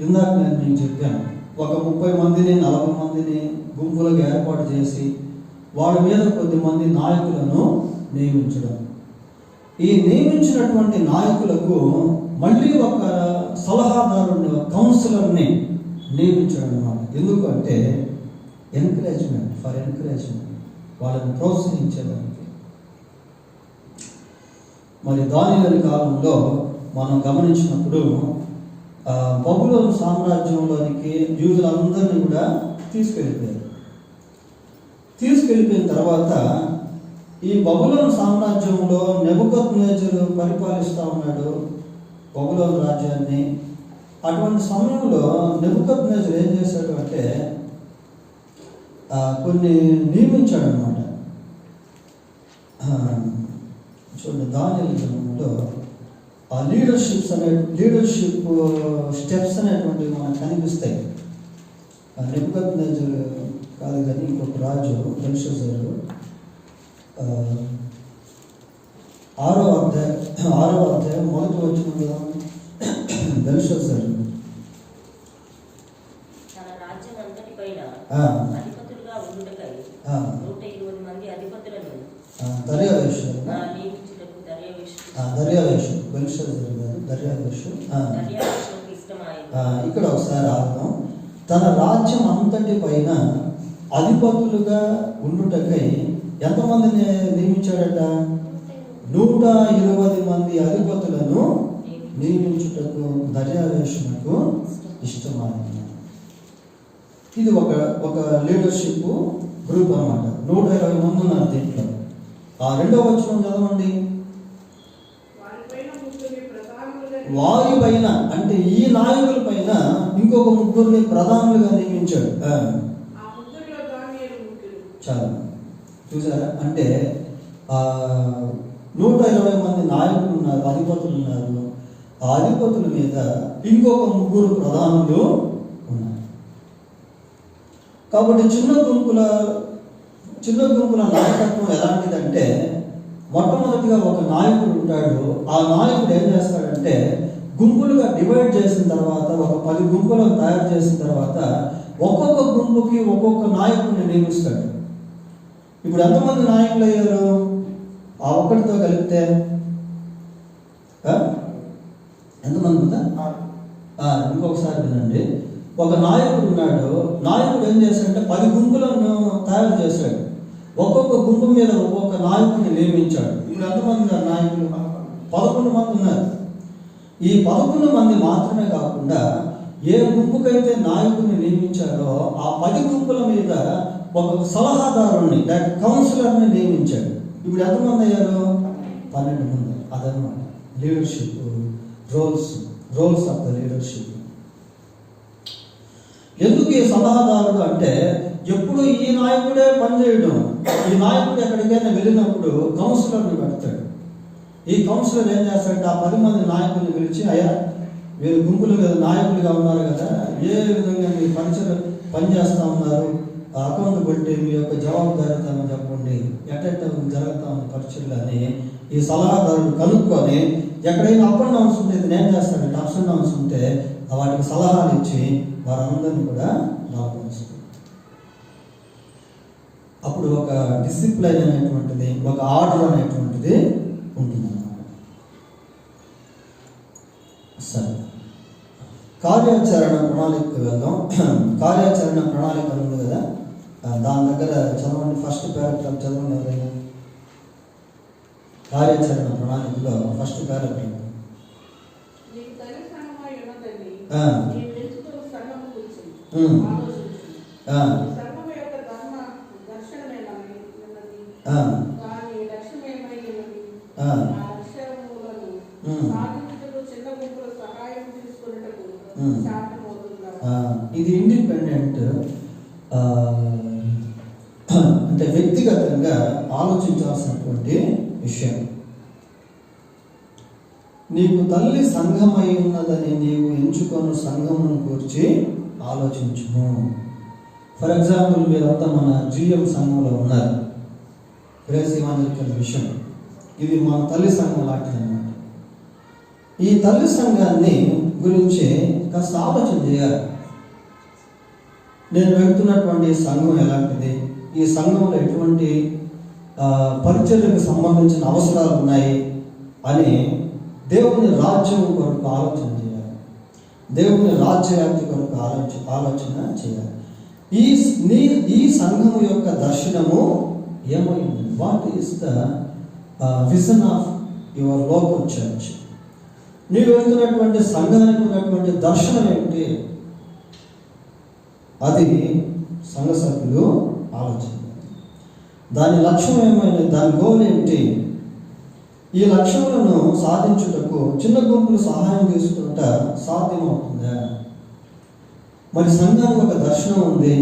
ఇందాక నేను మీకు చెప్పాను, ఒక 30 మందిని 40 మందిని గుంపులకు ఏర్పాటు చేసి వాళ్ళ మీద కొద్దిమంది నాయకులను నియమించడం. ఈ నియమించినటువంటి నాయకులకు మళ్ళీ ఒక సలహాదారుని, కౌన్సిలర్ని నియమించడం అన్నమాట. ఎందుకంటే ఎంకరేజ్మెంట్, వాళ్ళని ప్రోత్సహించేదానికి. మరి దానియేలు కాలంలో మనం గమనించినప్పుడు బబులోను సామ్రాజ్యంలోనికి యూదులందరినీ కూడా తీసుకెళ్ళిపోయిన తర్వాత ఈ బబులోను సామ్రాజ్యంలో నెబుకద్నెజరు పరిపాలిస్తూ ఉన్నాడు బబులోను రాజ్యాన్ని. అటువంటి సమయంలో నెబుకద్నెజరు ఏం చేశాడు అంటే కొన్ని నియమించాడు అనమాట. చూడండి, దానియేలు గ్రంథంలో ఆ లీడర్షిప్ స్టెప్స్ అనేటువంటివి మనకు కనిపిస్తాయి. నెబుకద్నెజరు కాదు కానీ ఇంకొక రాజు బెల్షస్సరు 6వ అధ్యాయం మొదటి వచనం కదా. బెల్షస్సరు ఇక్కడ ఒకసారి ఆడదాం. తన రాజ్యం అంతటి పైన అధిపతులుగా ఉండుటకై ఎంతమందిని నియమించాడట? 120 మంది అధిపతులను నియమించుటకు దర్యావేషునకు ఇష్టమైంది. ఇది ఒక లీడర్షిప్ గ్రూప్ అన్నమాట. 120 మంది ఉన్నారు దీంట్లో. ఆ 2వ వచనం చదవండి. వారి పైన అంటే ఈ నాయకుల పైన ఇంకొక 3 ప్రధానులుగా నియమించాడు. చాలా చూసారా? అంటే 120 మంది నాయకులు ఉన్నారు, అధిపతులు ఉన్నారు. ఆ అధిపతుల మీద ఇంకొక 3 ప్రధానులు ఉన్నారు. కాబట్టి చిన్న గుంపుల నాయకత్వం ఎలాంటిదంటే, మొట్టమొదటిగా ఒక నాయకుడు ఉంటాడు. ఆ నాయకుడు ఏం చేస్తాడంటే గుంపులుగా డివైడ్ చేసిన తర్వాత, ఒక 10 గుంపులను తయారు చేసిన తర్వాత ఒక్కొక్క గుంపుకి ఒక్కొక్క నాయకుడిని నియమిస్తాడు. ఇప్పుడు ఎంతమంది నాయకులు అయ్యారు? ఆ ఒక్కడితో కలిపితే ఎంతమంది ఉందా? ఇంకొకసారి వినండి. ఒక నాయకుడు ఉన్నాడు. నాయకుడు ఏం చేశాడంటే 10 గుంపులను తయారు చేశాడు. ఒక్కొక్క గుంపు మీద ఒక్కొక్క నాయకుడిని నియమించాడు. ఇప్పుడు ఎంతమంది ఉన్నారు నాయకులు? 11 మంది ఉన్నారు. ఈ 11 మంది మాత్రమే కాకుండా ఏ గుంపుకైతే నాయకుడిని నియమించారో ఆ 10 గుంపుల మీద ఒక సలహాదారుణ్ణి లేక కౌన్సిలర్ని నియమించాడు. ఇప్పుడు ఎంతమంది అయ్యారు? 12 మంది. అదనమాట leadership roles of the leadership. ఎందుకు ఈ సలహాదారుడు అంటే, ఎప్పుడు ఈ నాయకుడే పనిచేయడం. ఈ నాయకుడు ఎక్కడికైనా వెళ్ళినప్పుడు కౌన్సిలర్ని పెడతాడు. ఈ కౌన్సిలర్ ఏం చేస్తాడంటే ఆ 10 మంది నాయకుల్ని పిలిచి, అయ్యా వీరు గుంపులు మీద నాయకులుగా ఉన్నారు కదా, ఏ విధంగా మీరు పనిచేస్తూ ఉన్నారు, అకౌంటబిలిటీ మీ యొక్క జవాబుదారీతనం చెప్పండి, ఎట్ట జరుగుతా ఉంది పరీక్షలు అని ఈ సలహాదారుడు కనుక్కొని, ఎక్కడైనా అప్ అండ్ డౌన్స్ ఉంటే నేను చేస్తానంటే అప్స్ అండ్ డౌన్స్ ఉంటే వాటికి సలహాలు ఇచ్చి వారందరినీ కూడా లాభపరుస్తుంది. అప్పుడు ఒక డిసిప్లైన్ అనేటువంటిది, ఒక ఆర్డర్ అనేటువంటిది ఉంటుందన్నమాట. సరే, కార్యాచరణ ప్రణాళిక వెళ్దాం. కార్యాచరణ ప్రణాళిక ఉంది కదా, దాని దగ్గర చదవండి. ఫస్ట్ పారాగ్రాఫ్ చదవండి ఎవరైనా. కార్యాచరణ ప్రణాళికలో ఫస్ట్ పారాగ్రాఫ్. ఇది ఇండిపెండెంట్ అంటే వ్యక్తిగతంగా ఆలోచించాల్సినటువంటి విషయం. నీకు తల్లి సంఘమై ఉన్నదని నీవు ఎంచుకొని సంఘమును గురించి ఆలోచించుము. ఫర్ ఎగ్జాంపుల్, మీరంతా మన GM సంఘంలో ఉన్నారు, గ్రేస్ ఇవాంజలికల్ మిషన్. ఇది మన తల్లి సంఘం లాంటిది అన్నమాట. ఈ తల్లి సంఘాన్ని గురించి కాస్త ఆలోచన చేయాలి. నేను వెళ్తున్నటువంటి సంఘం ఎలాంటిది, ఈ సంఘంలో ఎటువంటి పరిచర్యకు సంబంధించిన అవసరాలు ఉన్నాయి అని దేవుని రాజ్యం కొరకు ఆలోచన చేయాలి. దేవుని రాజ్యవ్యాప్తి కొరకు ఆలోచన చేయాలి. ఈ సంఘము యొక్క దర్శనము ఏమైంది? What is the vision of your local church? నీవు వెళ్తున్నటువంటి సంఘానికి ఉన్నటువంటి దర్శనం ఏమిటి? అది సంఘ సభ్యులు ఆలోచన. దాని లక్ష్యం ఏమైనా, దాని గోల్ ఏంటి? ఈ లక్ష్యములను సాధించుటకు చిన్న గుంపులు సహాయం తీసుకుంటా సాధ్యమవుతుందా? మరి సంఘానికి ఒక దర్శనం ఉంది,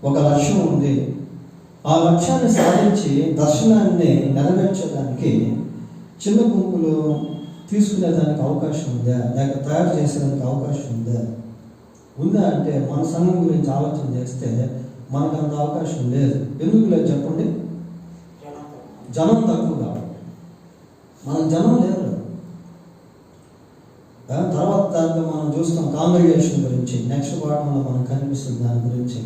ఒక లక్ష్యం ఉంది. ఆ లక్ష్యాన్ని సాధించి దర్శనాన్ని నెరవేర్చడానికి చిన్న గుంపులు తీసుకునేదానికి అవకాశం ఉందా, లేక తయారు చేసేదానికి అవకాశం ఉందా అంటే మన సంఘం గురించి ఆలోచన చేస్తే మనకు అంత అవకాశం లేదు. ఎందుకు లేదు చెప్పండి? జనం తక్కువ కాబట్టి. మనకు జనం లేదు. తర్వాత దాంట్లో మనం చూస్తాం కాంగ్రిగేషన్ గురించి, నెక్స్ట్ పాఠంలో మనకు కనిపిస్తుంది దాని గురించి.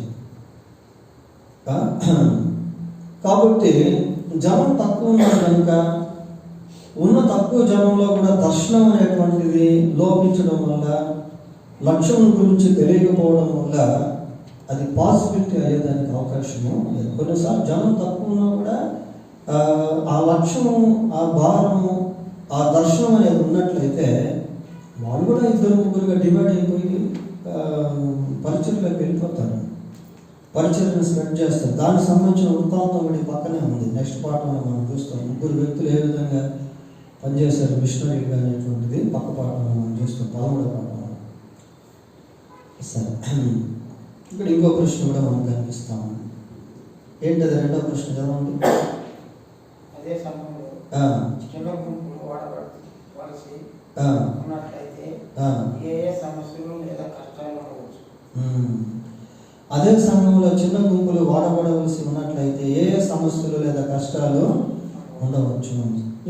కాబట్టి జనం తక్కువ ఉన్నారు కనుక ఉన్న తక్కువ జనంలో కూడా దర్శనం అనేటువంటిది లోపించడం వల్ల, లక్ష్యం గురించి తెలియకపోవడం వల్ల అది పాసిబిలిటీ అయ్యేదానికి అవకాశము లేదు. కొన్నిసార్లు జనం తక్కువ ఉన్నా కూడా ఆ లక్ష్యము, ఆ భారము, ఆ దర్శనం అనేది ఉన్నట్లయితే వాళ్ళు కూడా ఇద్దరు ముగ్గురుగా డివైడ్ అయిపోయి పరిచయలోకి వెళ్ళిపోతారు, పరిచయను స్ప్రెడ్ చేస్తారు. దానికి సంబంధించిన వృత్తాంతం ఒకటి పక్కనే ఉంది. నెక్స్ట్ పాఠంలో మనం చూస్తాం. ముగ్గురు వ్యక్తులు ఏ విధంగా పనిచేశారు మిషనరీగా అనేటువంటిది పక్క పాఠంలో మనం చూస్తాం, 13వ పాఠంలో. సరే, ఇక్కడ ఇంకో ప్రశ్న కూడా మనకు కనిపిస్తాము. ఏంటది? రెండో ప్రశ్న చదవండి. అదే సమయంలో చిన్న గుంపులు వాడవలసి ఉన్నట్లయితే ఏ సమస్యలు లేదా కష్టాలు ఉండవచ్చు? అదే సమయంలో చిన్న గుంపులు వాడబడవలసి ఉన్నట్లయితే ఏ సమస్యలు లేదా కష్టాలు ఉండవచ్చు?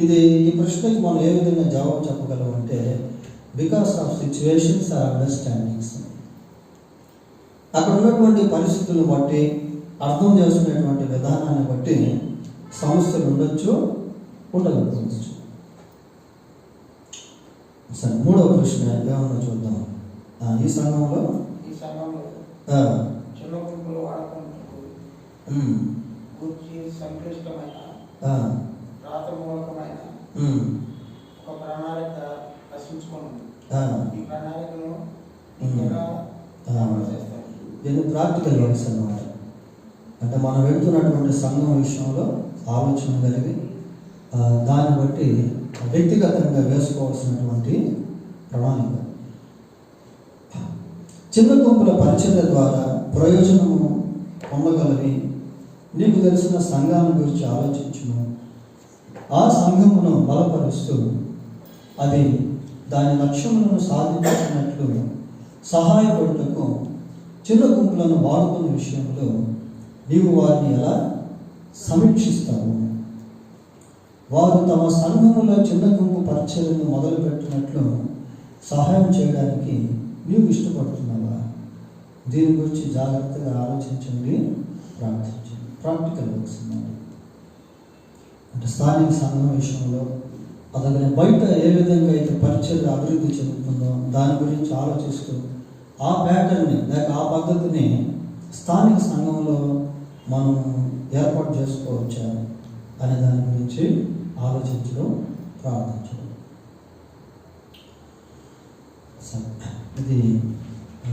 ఈ ప్రశ్నకి మనం ఏ విధంగా జవాబు చెప్పగలం అంటే, because of situations or understandings. అక్కడ ఉన్నటువంటి పరిస్థితులను బట్టి, అర్థం చేసుకునేటువంటి విధానాన్ని బట్టి సమస్యలు ఉండొచ్చు, ఉండకపోవచ్చు. సరే, మూడవ ప్రశ్న ఏమన్నా చూద్దాం. ఈ సమయంలో చిన్న గుంపులు వాడకందుకు గురించి సంక్లిష్టమైన రాతమూలకమైన ఒక ప్రణాళిక రచించుకోండి. ఈ ప్రణాళికను దీన్ని ప్రాక్టికల్ వర్క్స్ అన్నమాట. అంటే మనం వెళ్తున్నటువంటి సంఘం విషయంలో ఆలోచన కలిగి దాన్ని బట్టి వ్యక్తిగతంగా వేసుకోవాల్సినటువంటి ప్రణాళిక. చిన్న గుంపుల పరిచర్య ద్వారా ప్రయోజనము పొందగలవి నీకు తెలిసిన సంఘాన్ని గురించి ఆలోచించును. ఆ సంఘమును బలపరుస్తూ అది దాని లక్ష్యములను సాధించినట్లు సహాయపడుటకు చిన్న గుంపులను వాడుకున్న విషయంలో నీవు వారిని ఎలా సమీక్షిస్తావు? వారు తమ సంఘములో చిన్న గుంపు పరిచర్యను మొదలుపెట్టినట్లు సహాయం చేయడానికి నీవు ఇష్టపడుతున్నావా? దీని గురించి జాగ్రత్తగా ఆలోచించండి, ప్రార్థించండి. ప్రాక్టికల్ వర్క్స్ అన్నమాట. అంటే స్థానిక సంఘం విషయంలో అలాగే బయట ఏ విధంగా అయితే పరిచర్య అభివృద్ధి చెందుతుందో దాని గురించి ఆలోచిస్తూ ఆ ప్యాటర్న్ని లేక ఆ పద్ధతిని స్థానిక సంఘంలో మనం ఏర్పాటు చేసుకోవచ్చా అనే దాని గురించి ఆలోచించడం, ప్రార్థించడం. ఇది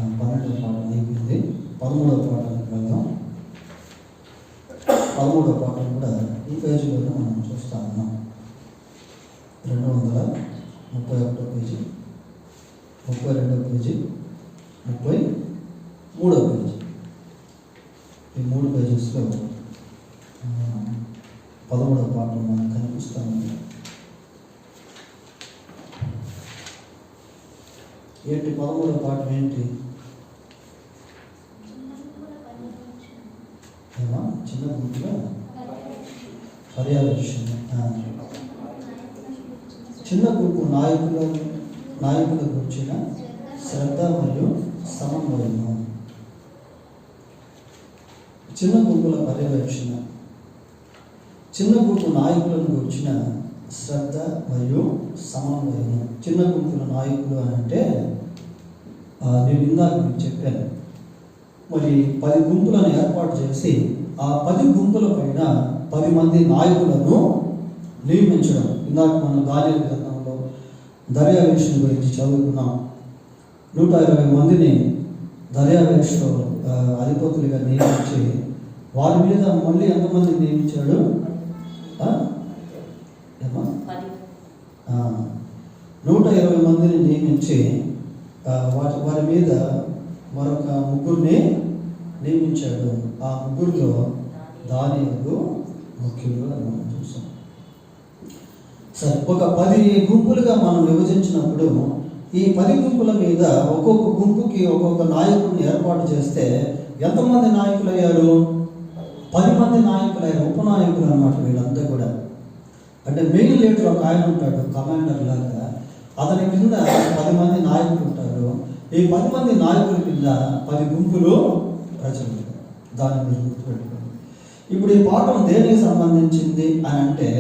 12వ పాఠం అయిపోయింది. 13వ పాఠానికి వెళ్దాం. 13వ పాఠం కూడా ఈ పేజీలోనే మనం చూస్తా ఉన్నాం. 231 పేజీ, 32వ పేజీ, 33వ పేజీ. ఈ 3 పేజెస్లో 13వ పాఠం మనకు కనిపిస్తూ ఉంది. ఏంటి 13వ పాఠం ఏంటి? చిన్న గుంపుగా పర్యవేక్షణ. చిన్న గుంపు నాయకుల గురించిన శ్రద్ధ మరియు సమన్వయము. చిన్న గుంపుల పర్యవేక్షణ, చిన్న గుంపు నాయకులను గురించిన శ్రద్ధ మరియు సమన్వయము. చిన్న గుంపుల నాయకులు అని అంటే నేను ఇందాక మీకు చెప్పాను. మరి 10 గుంపులను ఏర్పాటు చేసి ఆ 10 గుంపుల పైన 10 మంది నాయకులను నియమించడం. ఇందాక మనం దానియేలు గ్రంథంలో దర్యావేషుని గురించి చదువుకున్నాం. 120 మందిని దర్యావేషు అధిపతులుగా నియమించి వారి మీద మళ్ళీ ఎంతమంది నియమించాడు? ఏమా 120 మందిని నియమించి వారి మీద మరొక ముగ్గురిని నియమించాడు. ఆ ముగ్గురిలో దానియేలు ముఖ్యుడు అని మనం చూసాం. సరే, ఒక 10 గుంపులుగా మనం విభజించినప్పుడు ఈ 10 గుంపుల మీద ఒక్కొక్క గుంపుకి ఒక్కొక్క నాయకుడిని ఏర్పాటు చేస్తే ఎంతమంది నాయకులు అయ్యారు? 10 మంది నాయకులు అయ్యారు. ఉపనాయకులు అన్నమాట వీళ్ళంతా కూడా. అంటే మెయిన్ లీడర్ ఒక ఆయన ఉంటాడు, కమాండర్ లాగా. అతని కింద 10 మంది నాయకులు ఉంటారు. ఈ 10 మంది నాయకుల కింద 10 గుంపులు ప్రజలు. దాన్ని మీరు గుర్తుపెట్టుకోండి. ఇప్పుడు ఈ పాఠం దేనికి సంబంధించింది అని అంటే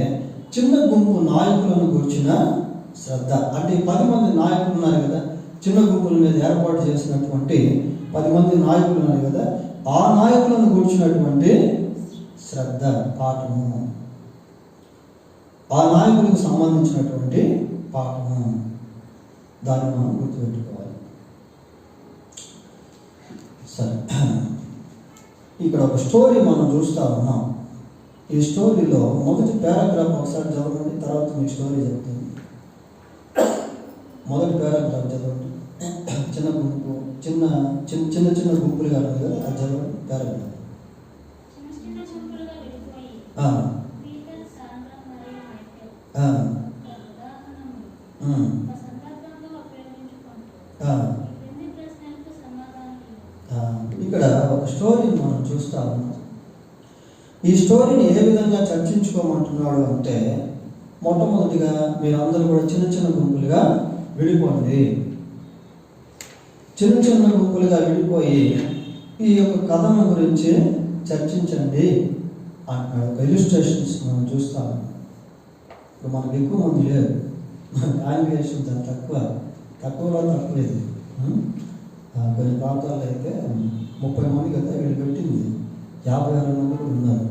చిన్న గుంపు నాయకులను గురించిన శ్రద్ధ. అంటే 10 మంది నాయకులు ఉన్నారు కదా, చిన్న గుంపుల మీద ఏర్పాటు చేసినటువంటి 10 మంది నాయకులు ఉన్నారు కదా, ఆ నాయకులను గురించినటువంటి శ్రద్ధ పాఠము, ఆ నాయకులకు సంబంధించినటువంటి పాఠము. దాన్ని మనం గుర్తుపెట్టుకోవాలి. సరే, ఇక్కడ ఒక స్టోరీ మనం చూస్తూ ఉన్నాం. ఈ స్టోరీలో మొదటి పారాగ్రాఫ్ ఒకసారి చదవండి, తర్వాత మీకు స్టోరీ చెప్తుంది. మొదటి పారాగ్రాఫ్ చదవండి. చిన్న గుంపు చిన్న చిన్న చిన్న చిన్న గుంపులుగా ఉంది కదా, అది చదవండి. పారాగ్రాఫ్ ఇక్కడ ఒక స్టోరీని మనం చూస్తా ఉన్నాం. ఈ స్టోరీని ఏ విధంగా చర్చించుకోమంటున్నాడు అంటే, మొట్టమొదటిగా మీరందరూ కూడా చిన్న చిన్న గుంపులుగా విడిపోండి. చిన్న చిన్న గుంపులుగా విడిపోయి ఈ యొక్క కథను గురించి చర్చించండి అంటున్నాడు. ఒక ఇలిస్ట్రేషన్స్ మనం చూస్తాము. ఇప్పుడు మనకు ఎక్కువ మంది లేరు, కాంగ్రిగేషన్ తక్కువలో తక్కువ ఇది. కొన్ని ప్రాంతాల్లో అయితే 30 మంది కదా వీళ్ళు పెట్టింది, 56 మంది కూడా ఉన్నారు.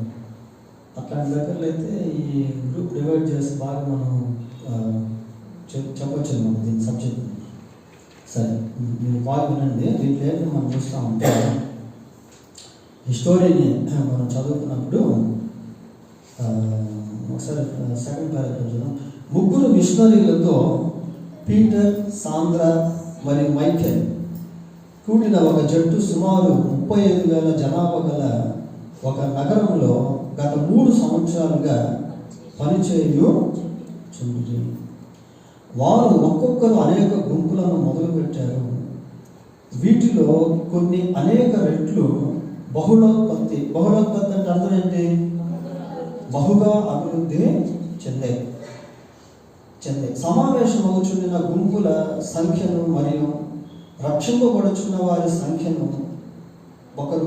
అట్లాంటి దగ్గరలో అయితే ఈ గ్రూప్ డివైడ్ చేసి బాగా మనం చెప్పొచ్చు మనం దీని సబ్జెక్ట్. సరే, మీరు బాగా వినండి. దీంట్లో ఏంటో మనం చూస్తామంటే, ఈ స్టోరీని మనం చదువుతున్నప్పుడు ఒకసారి సెకండ్ పారాగ్రాఫ్ చూద్దాం. 3 మిషనరీలతో పీటర్, సాంద్రా మరియు మైకేల్ కూడిన ఒక జట్టు సుమారు 35,000 జనాభా గల ఒక నగరంలో గత 3 సంవత్సరాలుగా పనిచేయుచుండి వారు ఒక్కొక్కరు అనేక గుంపులను మొదలుపెట్టారు. వీటిలో కొన్ని అనేక రెట్లు బహుళోత్పత్తి అంటే అర్థం ఏంటి? బహుగా అభివృద్ధి చెందాయి. సమావేశం అవుచుండిన గుంపుల సంఖ్యను మరియు రక్షింపబడుచున్న వారి సంఖ్యను ఒకడు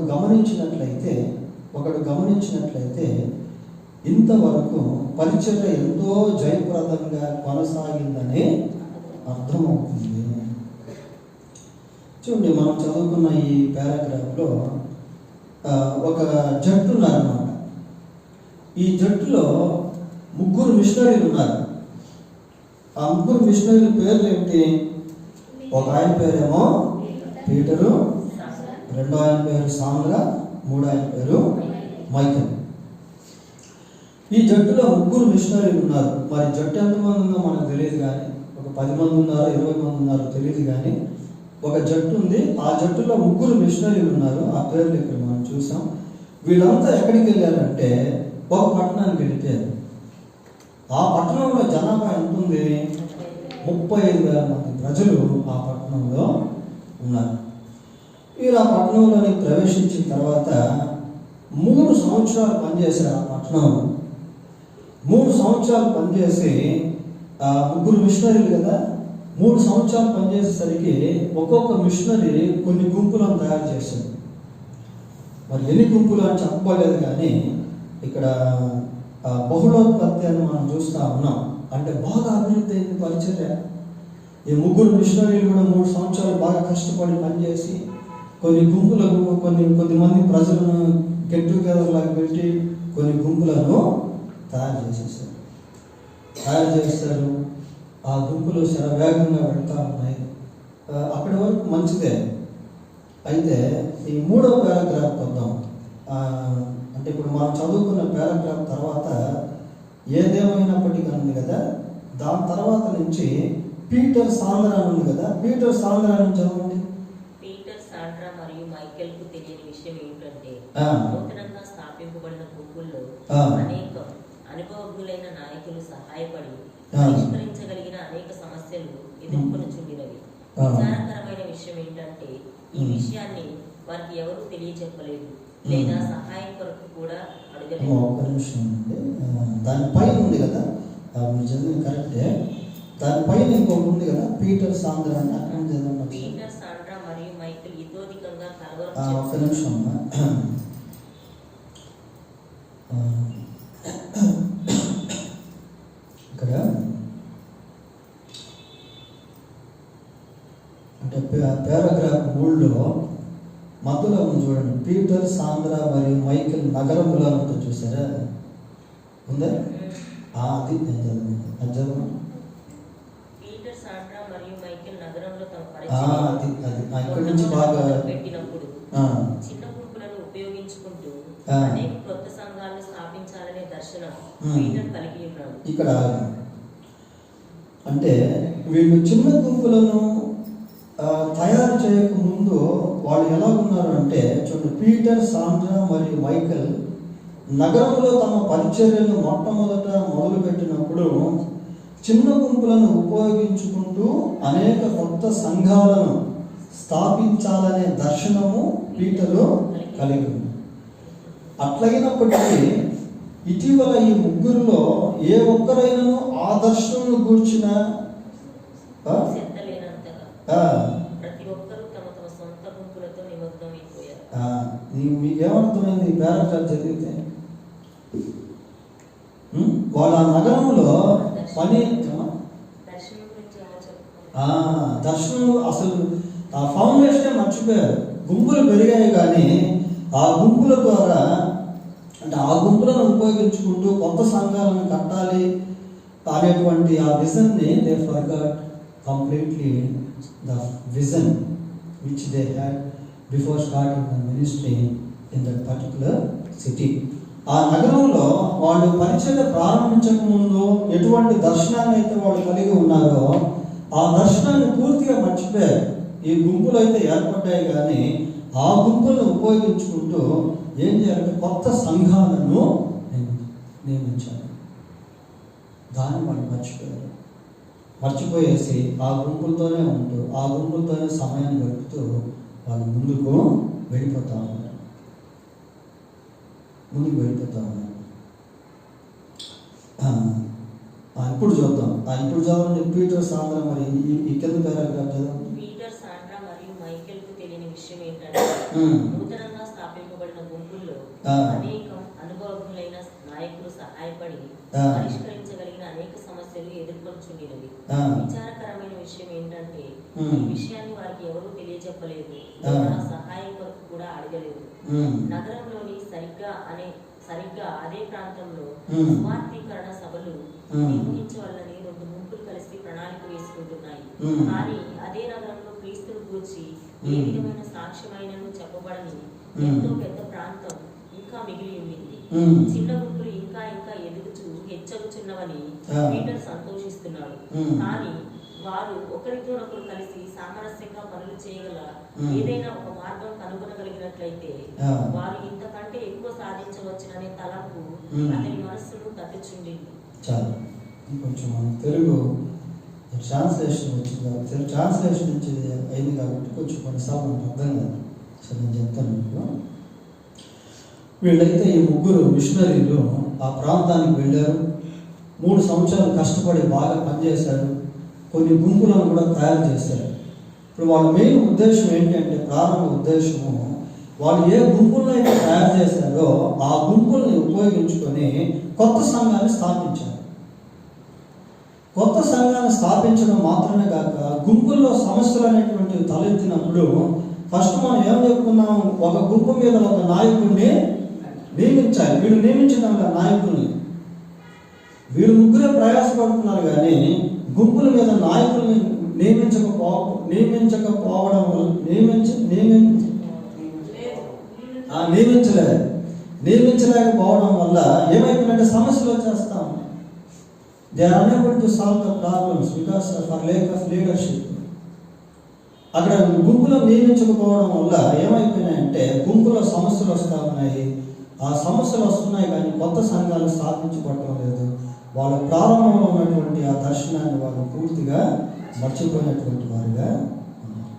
గమనించినట్లయితే ఇంతవరకు పరిచర్య ఎంతో జయప్రదంగా కొనసాగిందని అర్థమవుతుంది. చూడండి, మనం చదువుకున్న ఈ పారాగ్రాఫ్లో ఒక జట్టు ఉన్నారన్నమాట. ఈ జట్టులో 3 మిషనరీలు ఉన్నారు. ఆ 3 మిషనరీల పేర్లు ఏంటి? ఒక ఆయన పేరేమో పీటరు, రెండో ఆయన పేరు సాంద్రా, మూడో ఆయన పేరు మైకేల్. ఈ జట్టులో 3 మిషనరీలు ఉన్నారు. మరి జట్టు ఎంతమంది ఉందో మనకు తెలియదు, కానీ ఒక 10 మంది ఉన్నారో 20 మంది ఉన్నారో తెలియదు, కానీ ఒక జట్టు ఉంది. ఆ జట్టులో 3 మిషనరీలు ఉన్నారు. ఆ పేర్లు ఇక్కడ మనం చూసాం. వీళ్ళంతా ఎక్కడికి వెళ్ళారంటే ఒక పట్టణానికి వెళ్ళిపోయారు. ఆ పట్టణంలో జనాభా ఎంత ఉంది? 35,000 మంది ప్రజలు ఆ పట్టణంలో ఉన్నారు. వీరు ఆ పట్టణంలోనికి ప్రవేశించిన తర్వాత 3 సంవత్సరాలు పనిచేశారు. ఆ పట్టణం 3 సంవత్సరాలు పనిచేసి 3 మిషనరీలు కదా, 3 సంవత్సరాలు పనిచేసేసరికి ఒక్కొక్క మిషనరీ కొన్ని గుంపులను తయారు చేశారు. మరి ఎన్ని గుంపులు అని చెప్పలేదు, కానీ ఇక్కడ బహుళోత్పత్తి అని మనం చూస్తూ ఉన్నాం. అంటే బాగా అభివృద్ధి అయింది పరిచర్య. ఈ 3 మిషనరీలు కూడా 3 సంవత్సరాలు బాగా కష్టపడి పనిచేసి కొన్ని గుంపులకు కొద్దిమంది ప్రజలను గెట్ టుగెదర్ లాగా పెట్టి కొన్ని గుంపులను తయారు చేస్తారు. ఆ గుంపులు శరవేగంగా వెళ్తూ ఉన్నాయి. అక్కడి వరకు మంచిదే. అయితే ఈ 3వ పారాగ్రాఫ్ వద్దాం. అంటే ఇప్పుడు మనం చదువుకున్న పారాగ్రాఫ్ తర్వాత ఏదేమైనప్పటికీ ఉంది కదా, దాని తర్వాత నుంచి పీటర్ సాంద్రా ఉంది కదా, పీటర్ సాంద్రా నుంచి చదవండి. పీటర్ సాండ్రా మరియు మైకేల్కు తెలియని విషయం ఏమిటంటే నూతనంగా స్థాపింపబడిన గుంపుల్లో అనేక అనుభవజ్ఞులైన నాయకులు సహాయపడి పరిష్కరించగలిగిన అనేక సమస్యలు ఎదుర్కొనుచుండినవి. విచారకరమైన విషయం ఏంటంటే ఈ విషయాన్ని వారికి ఎవరు తెలియజెప్పలేదు లేదా సహాయం కొరకు కూడా అడగలేదు. ఒక్క నిమిషం అండి, దానిపైన ఉంది కదా, మీరు చదివిన కరెక్టే, దానిపైన ఇంకొకటి ఉంది కదా, పీటర్ సాంద్రా అని అక్కడ చదవండి. పీటర్ సాండ్రా మరియు మైకేల్ ఇతోధికంగా ఒక్క నిమిషం ఇక్కడ అంటే పారాగ్రాఫ్ 3లో మధ్యలో ఉంది చూడండి, పీటర్ సాంద్రా మరియు మైకేల్ నగరములో ఉంటుంది, చూసారా ఉందా? అది నేను చదవను. పీటర్ సాండ్రా మరియు మైకేల్ నగరంలో తమ అది ఇక్కడి నుంచి బాగా పెట్టినప్పుడు చిన్న గుంపులను ఉపయోగించుకుంటూ అనేక కొత్త సంఘాలను స్థాపించాలనే దర్శనం పీటర్ కలిగి ఉన్నాడు. ఇక్కడ అంటే వీళ్ళు చిన్న గుంపులను తయారు చేయక ముందు వాళ్ళు ఎలా ఉన్నారు అంటే చూడండి, పీటర్ సాండ్రా మరియు మైకేల్ నగరంలో తమ పరిచర్యను మొట్టమొదట మొదలుపెట్టినప్పుడు చిన్న గుంపులను ఉపయోగించుకుంటూ అనేక కొత్త సంఘాలను స్థాపించాలనే దర్శనము పీటరు కలిగి ఉంది. అట్లయినప్పటికీ ఇటీవల ఈ ముగ్గురులో ఏ ఒక్కరైనాను ఆ దర్శనం గూర్చిన ప్రతి ఒక్కరూ తమ తమ సొంత గుంపులతో నిమగ్నమైపోయారు. మీకేమర్థమైంది ఈ పారాగ్రాఫ్ చదివితే? వాళ్ళ నగరంలో పని దర్శనం అసలు ఆ ఫౌండేషన్ మర్చిపోయారు. గుంపులు పెరిగాయి కానీ ఆ గుంపుల ద్వారా అంటే ఆ గుంపులను ఉపయోగించుకుంటూ కొత్త సంఘాలను కట్టాలి అనేటువంటి ఆ విజన్ని they forgot completely the vision which they had before starting the ministry in that particular city. ఆ నగరంలో వాళ్ళు పరిచయం ప్రారంభించక ముందు ఎటువంటి దర్శనాన్ని అయితే వాళ్ళు కలిగి ఉన్నారో ఆ దర్శనాన్ని పూర్తిగా మర్చిపోయారు. ఈ గుంపులు అయితే ఏర్పడ్డాయి కానీ ఆ గుంపులను ఉపయోగించుకుంటూ ఏం చేయాలంటే కొత్త సంఘాలను నియమించారు. దాన్ని వాళ్ళు మర్చిపోయేసి ఆ గుంపులతోనే ఉంటూ ఆ గుంపులతోనే సమయాన్ని గడుపుతూ వాళ్ళు ముందుకు వెళ్ళిపోతా ఉన్నారు. ఇప్పుడు చూద్దాం. ఇప్పుడు చదవండి పీటర్ సాండ్రా మరి ఈ కింద పారాగ్రాఫ్ చదవండి. పీటర్ సాండ్రా మరియు మైకేల్కు తెలియని విషయం ఏంటంటే నూతనంగా స్థాపింపబడిన గుంపుల్లో అనేక అనుభవజ్ఞులైన నాయకులు సహాయపడి పరిష్కరించగలిగిన అనేక సమస్యలు ఎదుర్కొంటున్నవి. విచారకరమైన విషయం ఏంటంటే ఈ విషయాన్ని వారికి ఎవరూ తెలియజెప్పలేదు లేదా సహాయం కొరకు కూడా అడగలేదు. నగరంలోని సరిగ్గా అదే ప్రాంతంలో స్వార్థీకరణ సభలు నిర్వహించవాలని 2 గుంపులు కలిసి ప్రణాళిక వేసుకుంటున్నాయి. కానీ అదే నగరంలో క్రీస్తును గూర్చి ఏ విధమైన సాక్ష్యమైనను చెప్పబడని ఎంతో పెద్ద ప్రాంతం ఇంకా మిగిలి ఉండింది. చిన్న గుంపులు ఇంకా ఎదుగుచూ హెచ్చగుచున్నవని పీటర్ సంతోషిస్తున్నాడు. కానీ వారు ఒకరితోనొకరు కలిసి సామరస్యంగా పనులు చేయగల ఏదైనా ఒక మార్గం కనుగొనగలిగినట్లయితే వారు ఇంతకంటే ఎక్కువ సాధించవచ్చుననే తలంపు అతని మనస్సును తట్టుచుండింది. చాలా కొంచెం తెలుగు ట్రాన్స్లేషన్ వచ్చింది, ట్రాన్స్లేషన్ నుంచి అయింది కాబట్టి కొంచెం కొన్నిసార్లు మనకు అర్థం కాదు. సరే నేను చెప్తాను మీకు. వీళ్ళైతే ఈ ముగ్గురు మిషనరీలు ఆ ప్రాంతానికి వెళ్ళారు. 3 సంవత్సరాలు కష్టపడి బాగా పనిచేశారు. కొన్ని గుంపులను కూడా తయారు చేశారు. ఇప్పుడు వాళ్ళ మెయిన్ ఉద్దేశం ఏంటంటే ప్రారంభ ఉద్దేశము వాళ్ళు ఏ గుంపులను అయితే తయారు చేశారో ఆ గుంపుల్ని ఉపయోగించుకొని కొత్త సంఘాన్ని స్థాపించారు. కొత్త సంఘాన్ని స్థాపించడం మాత్రమే కాక గుంపుల్లో సమస్యలు అనేటువంటివి తలెత్తినప్పుడు ఫస్ట్ మనం ఏం చెప్పుకున్నాం, ఒక గుంపు మీద ఒక నాయకుడిని నియమించాలి. వీళ్ళు నియమించడం నాయకుల్ని వీళ్ళు ముగ్గురే ప్రయాసపడుతున్నారు కానీ గుంపుల మీద నాయకుల్ని నియమించకపోవడం నియమించలేకపోవడం వల్ల ఏమైపోయిందంటే సమస్యలు వచ్చేస్తా ఉన్నాయి. They are unable to solve the problems because for lack of leadership. అక్కడ గుంపులో నియమించకపోవడం వల్ల ఏమైపోయినాయంటే గుంపులో సమస్యలు వస్తూ ఉన్నాయి. ఆ సమస్యలు వస్తున్నాయి కానీ కొత్త సంఘాలు స్థాపించబడటం లేదు. వాళ్ళ ప్రారంభంలో ఉన్నటువంటి ఆ దర్శనాన్ని వాళ్ళు పూర్తిగా మర్చిపోయినటువంటి వారుగా ఉన్నారు.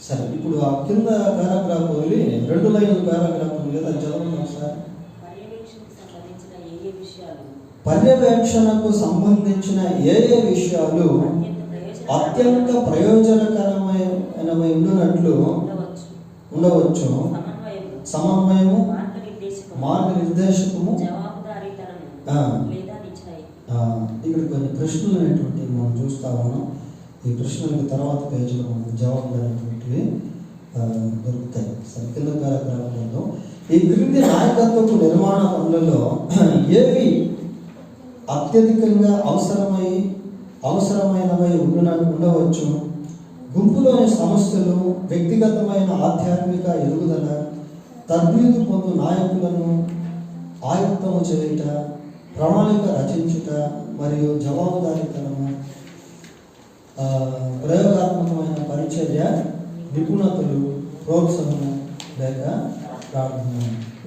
సరే, ఇప్పుడు ఆ కింద పారాగ్రాఫ్ వదిలి 2 లైన్ల పారాగ్రాఫ్ ఉంది కదా, చదవండి ఒకసారి. పర్యవేక్షణకు సంబంధించిన ఏ విషయాలు అత్యంత ప్రయోజనకరమైనవి ఉన్నట్లు ఉండవచ్చు. సమన్వయము, మార్గనిర్దేశకము. ఇక్కడ కొన్ని ప్రశ్నలు అనేటువంటివి మనం చూస్తా ఉన్నాం. ఈ ప్రశ్నలకు తర్వాత పేజీలో మనకు జవాబులు అనేటువంటివి దొరుకుతాయి. సరే, కింద పారాగ్రాఫ్లలో ఈ క్రింది నాయకత్వపు నిర్మాణ పనులలో ఏవి అత్యధికంగా అవసరమైనవై ఉండవచ్చు? గుంపులోని సమస్యలు, వ్యక్తిగతమైన ఆధ్యాత్మిక ఎదుగుదల, తర్బీదు పొందు నాయకులను ఆయుక్తము చేయుట, ప్రణాళిక రచించుట మరియు జవాబుదారీతనము, ప్రయోగాత్మకమైన పరిచర్య, నిపుణతలు, ప్రోత్సాహం లేక ప్రార్థన.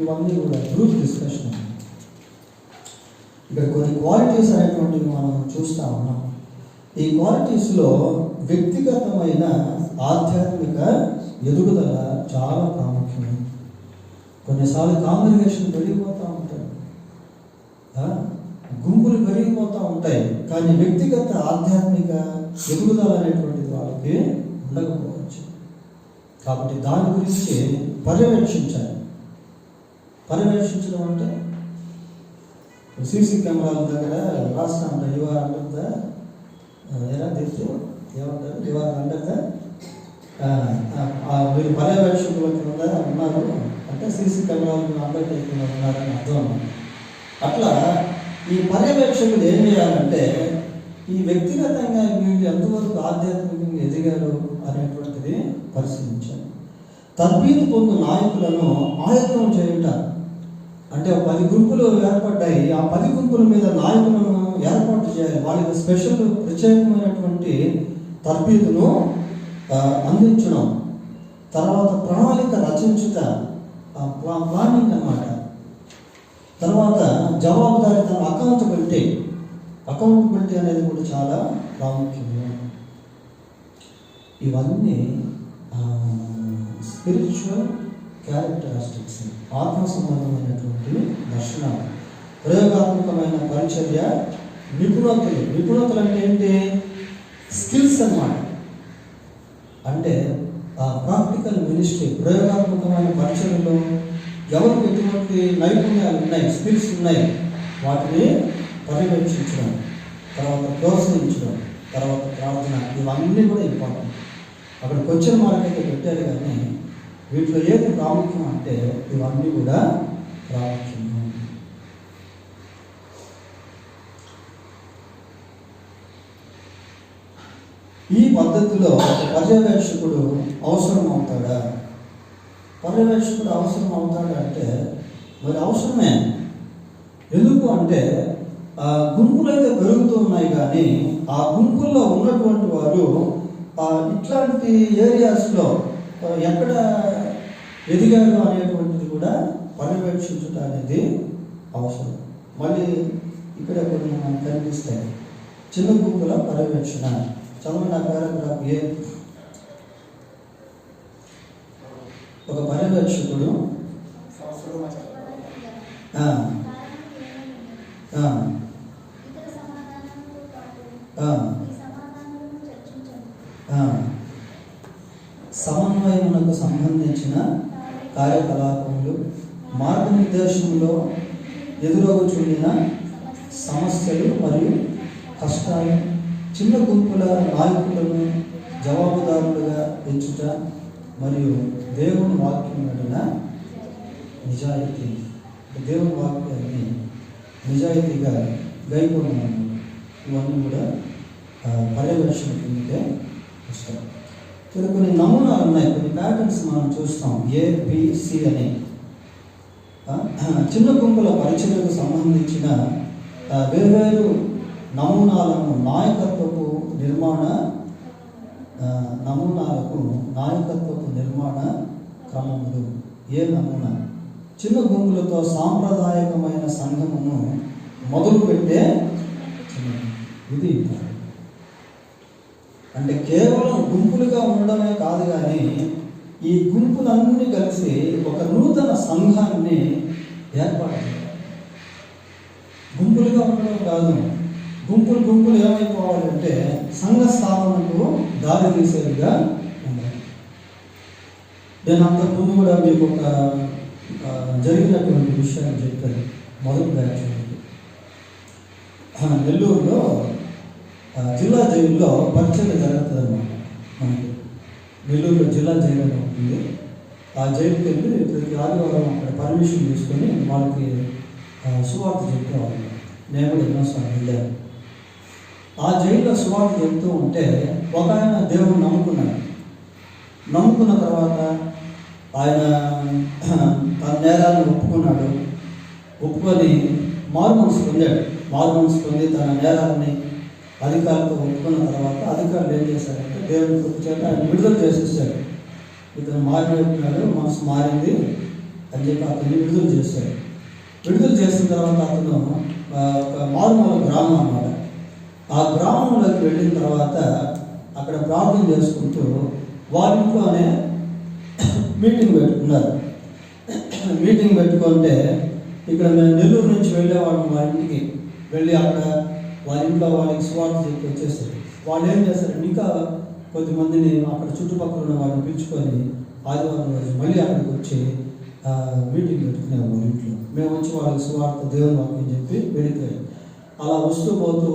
ఇవన్నీ కూడా గ్రూప్ డిస్కషన్. ఇక్కడ కొన్ని క్వాలిటీస్ అనేటువంటివి మనం చూస్తూ ఉన్నాం. ఈ క్వాలిటీస్లో వ్యక్తిగతమైన ఆధ్యాత్మిక ఎదుగుదల చాలా ప్రాముఖ్యమైనది. కొన్నిసార్లు కాంగ్రిగేషన్ పెరిగిపోతూ ఉంటాయి, గుంపులు పెరిగిపోతూ ఉంటాయి, కానీ వ్యక్తిగత ఆధ్యాత్మిక ఎదుగుదల అనేటువంటిది వాళ్ళకి ఉండకపోవచ్చు. కాబట్టి దాని గురించి పర్యవేక్షించాలి. పర్యవేక్షించడం అంటే సీసీ కెమెరాల దగ్గర రాస్తా ఉంటారు, యువర్ అండర్ ద ఏమంటారు, యువర్ అండర్ ద మీరు పర్యవేక్షకుల కింద ఉన్నారు అంటే సీసీ కెమెరాలు అండర్టేకింగ్ ఉన్నారని అర్థం అన్నమాట. అట్లా ఈ పర్యవేక్షకులు ఏం చేయాలంటే ఈ వ్యక్తిగతంగా వీళ్ళు ఎంతవరకు ఆధ్యాత్మికంగా ఎదిగారు అనేటువంటిది పరిశీలించాలి. తర్బీదు పొందు నాయకులను ఆయత్తం చేయుట అంటే 10 గుంపులు ఏర్పడ్డాయి. ఆ 10 గుంపుల మీద నాయకులను ఏర్పాటు చేయాలి. వాళ్ళకి స్పెషల్ ప్రత్యేకమైనటువంటి తర్బీదును అందించడం. తర్వాత ప్రణాళిక రచించుట, ప్లానింగ్ అన్నమాట. తర్వాత జవాబుదారీతనం, అకౌంటబిలిటీ అనేది కూడా చాలా ప్రాముఖ్యము. ఇవన్నీ స్పిరిచువల్ క్యారెక్టరిస్టిక్స్, ఆత్మ సంబంధమైనటువంటి లక్షణాలు. ప్రయోగాత్మకమైన పరిచర్య, నిపుణతలు అంటే ఏంటి? స్కిల్స్ అన్నమాట. అంటే ప్రాక్టికల్ మినిస్ట్రీ, ప్రయోగాత్మకమైన పరిచర్యలో ఎవరికి ఎటువంటి నైపుణ్యాలు ఉన్నాయి, స్కిల్స్ ఉన్నాయి, వాటిని పర్యవేక్షించడం, తర్వాత ప్రోత్సహించడం, తర్వాత ప్రార్థన, ఇవన్నీ కూడా ఇంపార్టెంట్. అక్కడ క్వశ్చన్ మార్క్ అయితే పెట్టారు కానీ వీటిలో ఏది ప్రాముఖ్యం అంటే ఇవన్నీ కూడా ప్రాముఖ్యం. ఈ పద్ధతిలో పర్యవేక్షకుడు అవసరం అవుతాడా? పర్యవేక్షకుడు అవసరం అవుతాడా అంటే మరి అవసరమే. ఎందుకు అంటే గుంపులు అయితే పెరుగుతూ ఉన్నాయి కానీ ఆ గుంపుల్లో ఉన్నటువంటి వారు ఇట్లాంటి ఏరియాస్లో ఎక్కడ ఎదిగారు అనేటువంటిది కూడా పర్యవేక్షించుట అనేది అవసరం. మళ్ళీ ఇక్కడ కొన్ని మనకు కనిపిస్తాయి. చిన్న గుంపుల పర్యవేక్షణ. చదవండి ఆ పారాగ్రాఫ్ ఏ. ఒక పర్యవేక్షకుడు సమన్వయమునకు సంబంధించిన కార్యకలాపములు, మార్గనిర్దేశంలో ఎదురవుచుండిన సమస్యలు మరియు కష్టాలు, చిన్న గుంపుల నాయకులను జవాబుదారులుగా ఎంచుట మరియు దేవుని వాక్యం నడిన నిజాయితీ. దేవుని వాక్యాన్ని నిజాయితీగా గైకొనడం, ఇవన్నీ కూడా పర్యవేక్షణ కిందకే కష్టం. కొన్ని నమూనాలు ఉన్నాయి, కొన్ని ప్యాటర్న్స్ మనం చూస్తాం, ABC అని. చిన్న గుంపుల పరిచయకు సంబంధించిన వేర్వేరు నమూనాలకు నాయకత్వపు నిర్మాణ క్రమములు. ఏ నమూనా? చిన్న గుంపులతో సాంప్రదాయకమైన సంఘమును మొదలుపెట్టే ఇది. అంటే కేవలం గుంపులుగా ఉండడమే కాదు, కానీ ఈ గుంపులన్నీ కలిసి ఒక నూతన సంఘాన్ని ఏర్పడాలి. గుంపులుగా ఉండడం కాదు, గుంపులు ఏమైపోవాలంటే సంఘ స్థాపనకు దారి తీసేదిగా ఉండాలి. నేను అంతకుముందు కూడా మీకు ఒక జరిగినటువంటి విషయాన్ని చెప్పాను. మొదటి బ్యాచ్ నెల్లూరులో జిల్లా జైలులో పరిచయం జరుగుతుంది అన్నమాట. మనకి నెల్లూరులో జిల్లా జైలు అని ఉంటుంది. ఆ జైలుకి వెళ్ళి ప్రతి ఆదివారం అక్కడ పర్మిషన్ తీసుకొని వాళ్ళకి సువార్త చెప్పేవాళ్ళు. నేను కూడా ఎన్నోసార్లు వెళ్ళాను. ఆ జైల్లో సువార్త చెప్తూ ఉంటే ఒక ఆయన దేవుడు నమ్ముకున్న తర్వాత ఆయన తన నేరాన్ని ఒప్పుకొని మారు మనసు పొంది తన నేరాన్ని అధికారులతో ఒప్పుకున్న తర్వాత అధికారులు ఏం చేశారంటే దేవుని కృప చేత ఆయన విడుదల చేసేసాడు. ఇతను మారిపోతున్నాడు, మనసు మారింది అని చెప్పి అతన్ని విడుదల చేశాడు. విడుదల చేసిన తర్వాత అతను ఒక మారుమూల గ్రామం అన్నమాట. ఆ గ్రామంలోకి వెళ్ళిన తర్వాత అక్కడ ప్రార్థన చేసుకుంటూ వాళ్ళ ఇంట్లోనే మీటింగ్ పెట్టుకుంటే ఇక్కడ మేము నెల్లూరు నుంచి వెళ్ళేవాళ్ళం. వాళ్ళ ఇంటికి వెళ్ళి అక్కడ వాళ్ళ ఇంట్లో వాళ్ళకి సువార్త చెప్పి వచ్చేసారు. వాళ్ళు ఏం చేస్తారంటే ఇంకా కొద్దిమందిని అక్కడ చుట్టుపక్కల ఉన్న వాళ్ళని పిలుచుకొని ఆదివారం రోజు మళ్ళీ అక్కడికి వచ్చి మీటింగ్ పెట్టుకునేవారు వాళ్ళ ఇంట్లో. మేము వచ్చి వాళ్ళకి సువార్త దేవుని వాక్యం చెప్పి వెళ్ళిపోయాం. అలా వస్తూ పోతూ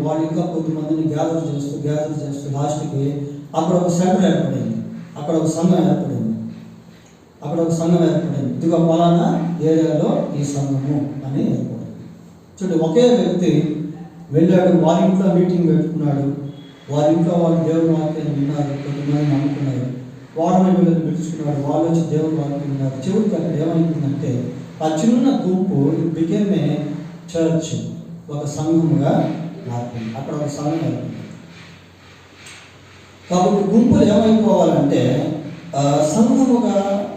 వాళ్ళు ఇంకా కొద్దిమందిని గ్యాదర్ చేస్తూ లాస్ట్కి అక్కడ ఒక సెంటర్ ఏర్పడింది. అక్కడ ఒక సంఘం ఏర్పడింది. ఇదిగో పలానా ఏరియాలో ఈ సంఘము అని ఏర్పడింది. చూడండి, ఒకే వ్యక్తి వెళ్ళాడు, వారి ఇంట్లో మీటింగ్ పెట్టుకున్నాడు. వారి ఇంట్లో వాళ్ళు దేవుని వాక్యాన్ని విన్నారు, కొద్దిమంది నమ్ముకున్నారు. వారిని వీళ్ళని పిలుచుకున్నాడు, వాళ్ళు వచ్చి దేవుని వాక్యం విన్నారు. చివరికి అక్కడ ఏమైందంటే ఆ చిన్న గుంపు బికేమ్ ఏ చర్చ్, ఒక సంఘముగా మారింది. అక్కడ ఒక సంఘం ఏర్పడింది. కాబట్టి గుంపులు ఏమైపోవాలంటే సంఘముగా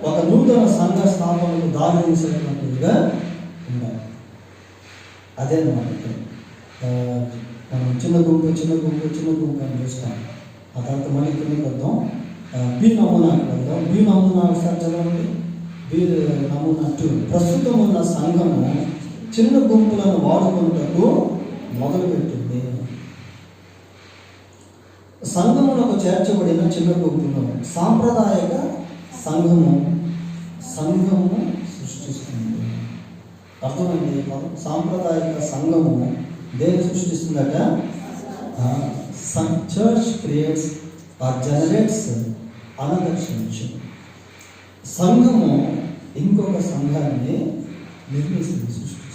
ఒక నూతన సంఘ స్థాపనకు దారి తీసేటువంటిదిగా ఉండాలి. అదేనమాట మనం చిన్న గుంపు అని చూస్తాం. ఆ తర్వాత మళ్ళీ కిందకి వద్దాం. బి నమూనాకి వెళ్దాం. బి నమూనా ఒకసారి చదవండి. బి నమూనా 2. ప్రస్తుతం ఉన్న సంఘము చిన్న గుంపులను వాడుకుంటూ మొదలుపెట్టింది. సంఘములకు చేర్చబడిన చిన్న గుంపును సాంప్రదాయక సంఘము సృష్టిస్తుంది. అర్థమైంది? సాంప్రదాయక సంఘము దేని సృష్టిస్తుందట? Church creates or generates another church. సంఘము ఇంకొక సంఘాన్ని సృష్టిస్తుంది.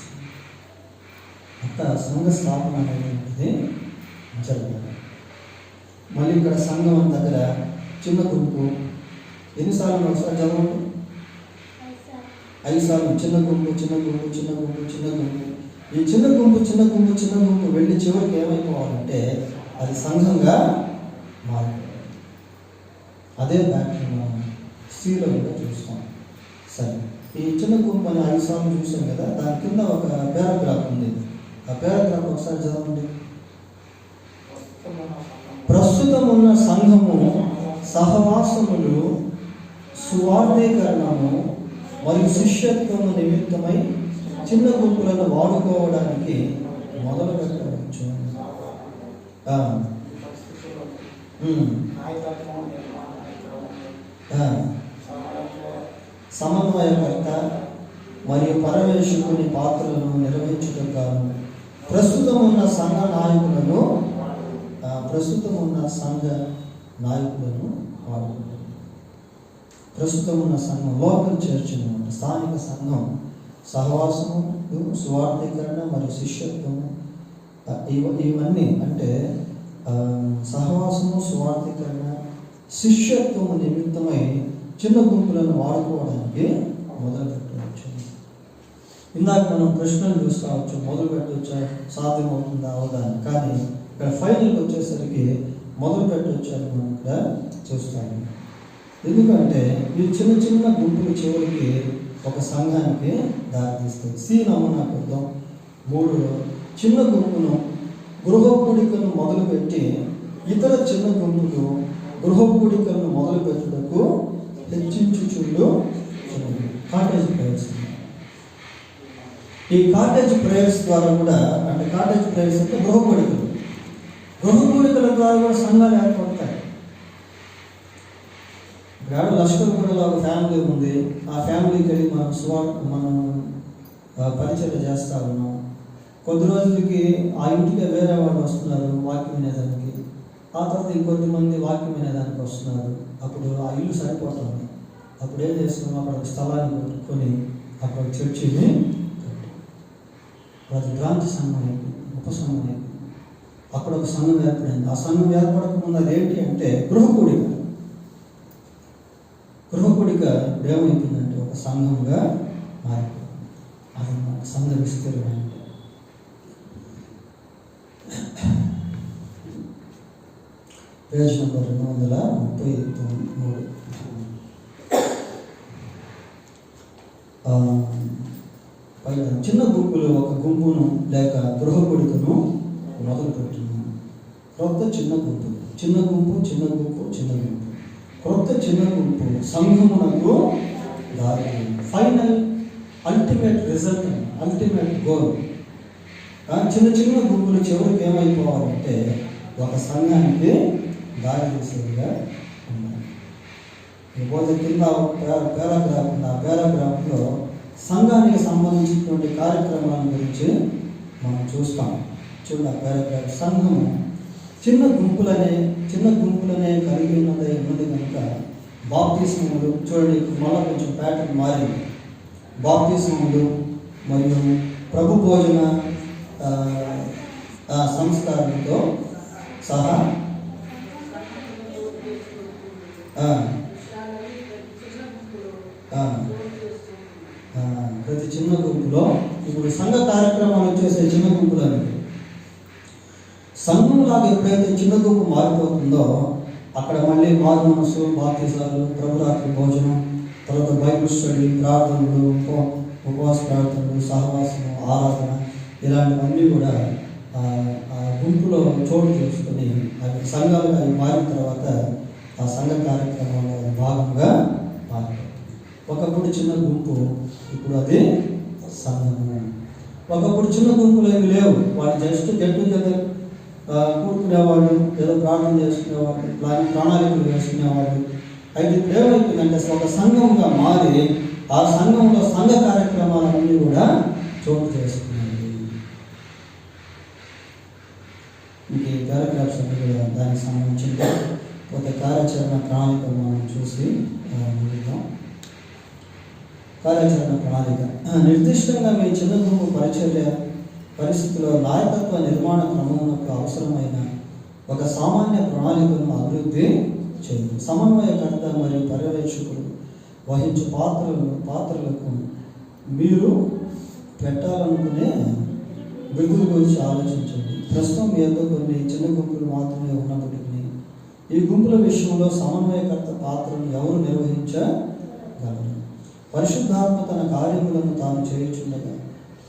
అంత సంఘ స్థాపన అనేటువంటిది జరగాలి. మళ్ళీ ఇక్కడ సంఘం దగ్గర చిన్న గుంపు ఎన్నిసార్లు ఒకసారి చదవండి. 5 సార్లు. చిన్న గుంపు. ఈ చిన్న గుంపు వెళ్ళి చివరికి ఏమైపోవాలంటే అది సంఘంగా మారిపోవాలి. అదే ప్యాటర్న్ మనం Cలో కూడా చూస్తాం. సరే, ఈ చిన్న గుంపు అని 5 సార్లు చూసాం కదా, దాని కింద ఒక పారాగ్రాఫ్ ఉంది. ఆ పారాగ్రాఫ్ ఒకసారి చదవండి. ప్రస్తుతం ఉన్న సంఘము సహవాసములు, సువార్థీకరణము మరియు శిష్యత్వము నిమిత్తమై చిన్న గుంపులను వాడుకోవడానికి మొదలు పెట్టవచ్చు. సమన్వయకర్త మరియు పరమేశ్వరుని పాత్రలను నిర్వహించుటకు గాను ప్రస్తుతం ఉన్న సంఘ నాయకులను వాడుకుంటారు. ప్రస్తుతం ఉన్న సంఘం లోకల్ చర్చ్ అనమాట, స్థానిక సంఘం. సహవాసము, సువార్థీకరణ మరియు శిష్యత్వము, ఇవన్నీ అంటే సహవాసము, సువార్థీకరణ వలన శిష్యత్వము నిమిత్తమై చిన్న గుంపులను వాడుకోవడానికి మొదలు పెట్టవచ్చు. ఇందాక మనం ప్రశ్నలు చూసుకోవచ్చు, మొదలు పెట్టవచ్చా, సాధ్యమవుతుందా అవదా అని. కానీ ఇక్కడ ఫైనల్కి వచ్చేసరికి మొదలు పెట్టవచ్చు అని మనం ఇక్కడ చూస్తాము. ఎందుకంటే ఈ చిన్న చిన్న గుంపులు చివరికి ఒక సంఘానికి దారితీస్తాయి. సి నమూనా కొద్దాం 3 చిన్న గుంపును గృహకూడికను మొదలుపెట్టి ఇతర చిన్న గుంపులు గృహకూడికలను మొదలు పెట్టుటకు హెచ్చించుచుండు కాటేజ్ ప్రేయర్స్. ఈ కాటేజ్ ప్రేయర్స్ ద్వారా కూడా, అంటే కాటేజ్ ప్రేయర్స్ అంటే గృహకూడికల ద్వారా కూడా సంఘాలు ఏర్పడతాయి. ఇప్పుడు లష్కర్గూడలో ఒక ఫ్యామిలీ ఉంది, ఆ ఫ్యామిలీకి వెళ్ళి మనం పరిచయం చేస్తా ఉన్నాం. కొద్ది రోజులకి ఆ ఇంటికి వేరే వాళ్ళు వస్తున్నారు వాక్యం వినేదానికి, ఆ తర్వాత ఇంకొద్ది మంది వాక్యం వినేదానికి వస్తున్నారు. అప్పుడు ఆ ఇల్లు సరిపోతుంది. అప్పుడు ఏం చేస్తున్నాం, అక్కడ ఒక స్థలాన్ని కొట్టుకొని అక్కడ చర్చిని అది బ్రాంచ్ సంఘం అయిపోయింది, ఉపసంఘం అయిపోయింది. అక్కడ ఒక సంఘం ఏర్పడింది. ఆ సంఘం ఏర్పడకముందు అది ఏంటి అంటే గృహకూడిక ఇప్పుడు ఏమైపోయిందంటే ఒక సంఘంగా మారిపోయింది. అది సంఘ విస్తరణ అంటే. Page number 233. పైన చిన్న గుంపులు ఒక గుంపును లేక గృహకూడికను మొదలు పెడుతున్నాను. క్రొత్త చిన్న గుంపు, క్రొత్త చిన్న గుంపు సంఘమునకు దారి. Final ultimate result, ultimate goal. చిన్న గుంపులు చివరికి ఏమైపోవాలంటే ఒక సంఘానికి దారి తీసేదిగా ఉన్నాయి. ఇకపోతే కింద పారాగ్రాఫ్ ఉంది. ఆ పారాగ్రాఫ్లో సంఘానికి సంబంధించినటువంటి కార్యక్రమాల గురించి మనం చూస్తాం. చూడండి, ఆ పారాగ్రాఫ్ సంఘము చిన్న గుంపులనే కలిగి ఉన్నది కనుక బాప్తిస్మములు, చూడండి మళ్ళీ కొంచెం ప్యాటర్న్ మారింది. బాప్తిస్మములు మరియు ప్రభు భోజన సంస్కారంతో సహా ప్రతి చిన్న గుంపులో ఇప్పుడు సంఘ కార్యక్రమాలు వచ్చేసే చిన్న గుంపులు అనేది సంఘంలాగా ఎప్పుడైతే చిన్న గుంపు మారిపోతుందో అక్కడ మళ్ళీ మారు మనసు, బాప్తిసాలు, ప్రభురాత్రి భోజనం, తర్వాత బైబిల్ స్టడీ, ప్రార్థనలు, ఉపవాస ప్రార్థనలు, సహవాసము, ఆరాధన, ఇలాంటివన్నీ కూడా ఆ గుంపులో చోటు చేసుకుని అవి సంఘాలుగా అవి మారిన తర్వాత ఆ సంఘ కార్యక్రమంలో భాగంగా మారిపోతుంది. ఒకప్పుడు చిన్న గుంపు, ఇప్పుడు అది సంఘము. ఒకప్పుడు చిన్న గుంపులు ఏమి లేవు, వాళ్ళు జస్ట్ గెట్ టుగెదర్ కూడుకునేవాళ్ళు, ఏదో ప్రార్థన చేసుకునేవాళ్ళు, ప్రణాళికలు వేసుకునేవాళ్ళు. అయితే ఇప్పుడు ఏమైపోయిందంటే ఒక సంఘంగా మారి ఆ సంఘంలో సంఘ కార్యక్రమాలన్నీ కూడా చోటు చేసుకున్నాయి. ఇంక ఈ పారాగ్రాఫ్స్ అన్ని కూడా దానికి సంబంధించిన ఒక కార్యాచరణ ప్రణాళిక మనం చూసి ముగిద్దాం. కార్యాచరణ ప్రణాళిక నిర్దిష్టంగా మీ చిన్న గుంపు పరిస్థితిలో నాయకత్వ నిర్మాణ క్రమమునకు అవసరమైన ఒక సామాన్య ప్రణాళికను అభివృద్ధి చేయండి. సమన్వయకర్త మరియు పర్యవేక్షకుడు వహించే పాత్రలకు మీరు పెట్టాలనుకునే విధుల గురించి ఆలోచించండి. ప్రస్తుతం మీ యొక్క కొన్ని చిన్న గుంపులు మాత్రమే ఉన్నప్పటికీ ఈ గుంపుల విషయంలో సమన్వయకర్త పాత్రను ఎవరు నిర్వహించగలరు? పరిశుద్ధాత్మ తన కార్యములను తాను చేయుచుండగా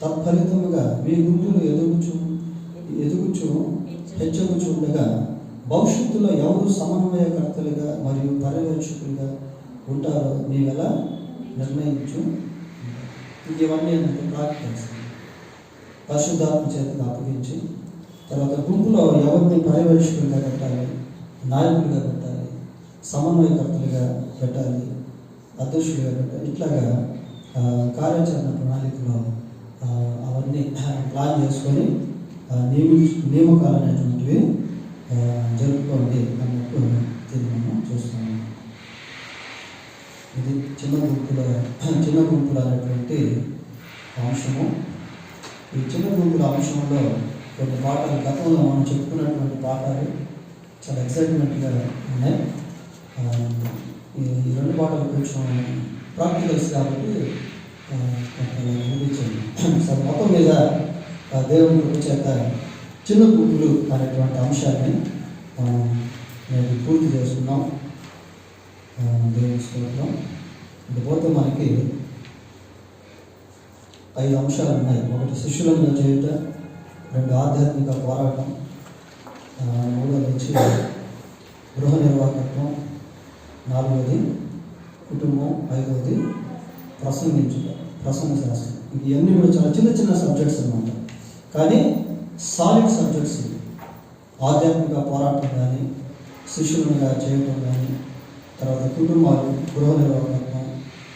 తత్ఫలితముగా మీ గుంపులు ఎదుగుచు హెచ్చగుచుండగా భవిష్యత్తులో ఎవరు సమన్వయకర్తలుగా మరియు పర్యవేక్షకులుగా ఉంటారో నీవెలా నిర్ణయించు. ఇవన్నీ ఏంటంటే ప్రాక్టికల్స్. పరిశుద్ధాత్మ చేతకు అప్పగించి తర్వాత గుంపులో ఎవరిని పర్యవేక్షకులుగా పెట్టాలి, నాయకులుగా పెట్టాలి, సమన్వయకర్తలుగా పెట్టాలి, అధ్యక్షులుగా పెట్టాలి. ఇట్లాగా కార్యాచరణ ప్రణాళికలో అవన్నీ ప్లాన్ చేసుకొని నియామకాలు అనేటువంటివి జరుపుకోండి అన్నట్టు దీన్ని మనం చూస్తున్నాము. ఇది చిన్న గుంపులు అనేటువంటి అంశము. ఈ చిన్న గుంపుల అంశంలో కొన్ని పాఠాలు గతంలో మనం చెప్పుకున్నటువంటి పాఠాలు చాలా ఎక్సైట్మెంట్గా ఉన్నాయి. ఈ రెండు పాటలు కొంచెం ప్రాక్టికల్స్ కాబట్టి అనిపించింది. సో మొత్తం మీద దేవుని కృప చేత చిన్న గుంపులు అనేటువంటి అంశాన్ని నేను పూర్తి చేసుకున్నాం. దేవుని స్తోత్రం. ఇకపోతే మనకి 5 అంశాలు ఉన్నాయి. ఒకటి శిష్యులను చేయుట, 2 ఆధ్యాత్మిక పోరాటం, 3వది వచ్చి గృహ నిర్వాహకత్వం, 4వది కుటుంబం, 5వది ప్రసంగ శాస్త్రం. ఇవన్నీ కూడా చాలా చిన్న చిన్న సబ్జెక్ట్స్ అన్నమాట. కానీ సాలిడ్ సబ్జెక్ట్స్. ఆధ్యాత్మిక పోరాటం కానీ, శిష్యులుగా చేయటం కానీ, తర్వాత కుటుంబాలు, గృహ నిర్వాహకత్వం,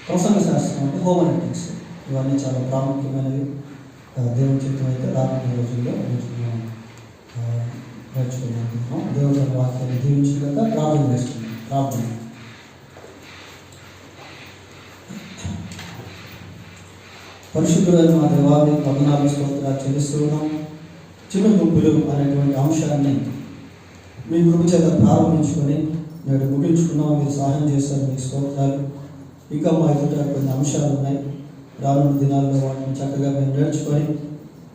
ప్రసంగ శాస్త్రం అంటే హోమనెటిక్స్, ఇవన్నీ చాలా ప్రాముఖ్యమైనవి. దేవుని చిత్తం అయితే రానున్న రోజుల్లో నేర్చుకుంటున్నాం. దేవుని వాక్యాన్ని దీవించినాక ప్రార్థన చేస్తున్నాం. ప్రార్థన. పరిశుద్ధులైన మా దేవాన్ని వందనాలు స్తోత్రాలు చెల్లిస్తున్నాం. చిన్న గుంపులు అనేటువంటి అంశాన్ని మీ కృప చేత ప్రారంభించుకొని నేడు ముగించుకున్నాం. మీరు సహాయం చేశారు, మీకు స్తోత్రాలు. ఇంకా మా ఎదుట కొన్ని అంశాలు ఉన్నాయి. రానున్న దినాల్లో వాటిని చక్కగా మేము నేర్చుకొని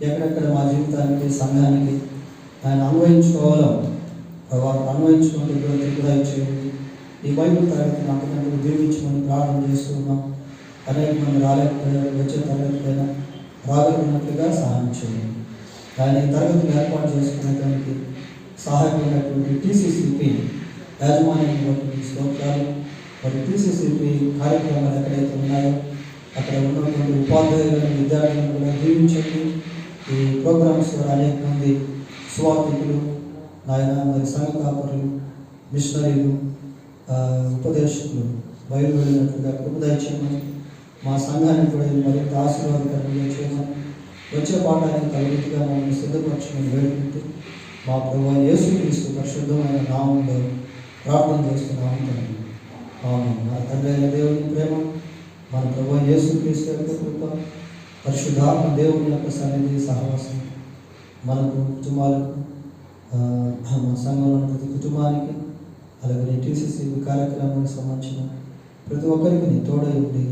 ఎక్కడెక్కడ మా జీవితానికి, సంఘానికి ఆయన అన్వయించుకోవాలో అన్వయించుకుంటూ కూడా ఇచ్చేయండి. ఈ బైబిల్ తరగతిని అంతకంటే దీవించుకొని ప్రార్థన చేస్తున్నాం. అనేక మంది రాలేకపోయినా, వచ్చే తరగతిపైన రాగలిగినట్లుగా సహాయం చేయండి. ఆయన ఈ తరగతిని ఏర్పాటు చేసుకునేదానికి సహాయపడినటువంటి TCCP యాజమాన్యాన్ని బట్టి స్తోత్రాలు. మరి TCCP కార్యక్రమాలు ఎక్కడైతే ఉన్నాయో అక్కడ ఉన్నటువంటి ఉపాధ్యాయులను, విద్యార్థులను కూడా దీవించండి. ఈ ప్రోగ్రామ్స్ ద్వారా అనేక మంది సువార్థికులు, నాయన మరి సంఘ కాపరులు, మిషనరీలు, ఉపదేశకులు బయలువెళ్ళినట్లుగా కృపదయ చేయమని, మా సంఘాన్ని కూడా మరింత ఆశీర్వాదకరంగా చేయమని, వచ్చే పాఠానికి తగినట్టుగా మమ్మల్ని సిద్ధపరచుకొని వేడుకుంటూ మా ప్రభువైన యేసుక్రీస్తు పరిశుద్ధమైన నామంలో ప్రార్థన చేస్తున్నాము తండ్రి. ఆమేన్. మన తండ్రి అయిన దేవుని ప్రేమ, మన ప్రభువైన యేసుక్రీస్తు యొక్క కృప, పరిశుద్ధాత్మ దేవుని యొక్క సన్నిధి, సహవాసం మనకు, కుటుంబాలకు, మా సంఘంలో ప్రతి కుటుంబానికి, అలాగే TCCP కార్యక్రమానికి సంబంధించిన ప్రతి ఒక్కరికి తోడై ఉండి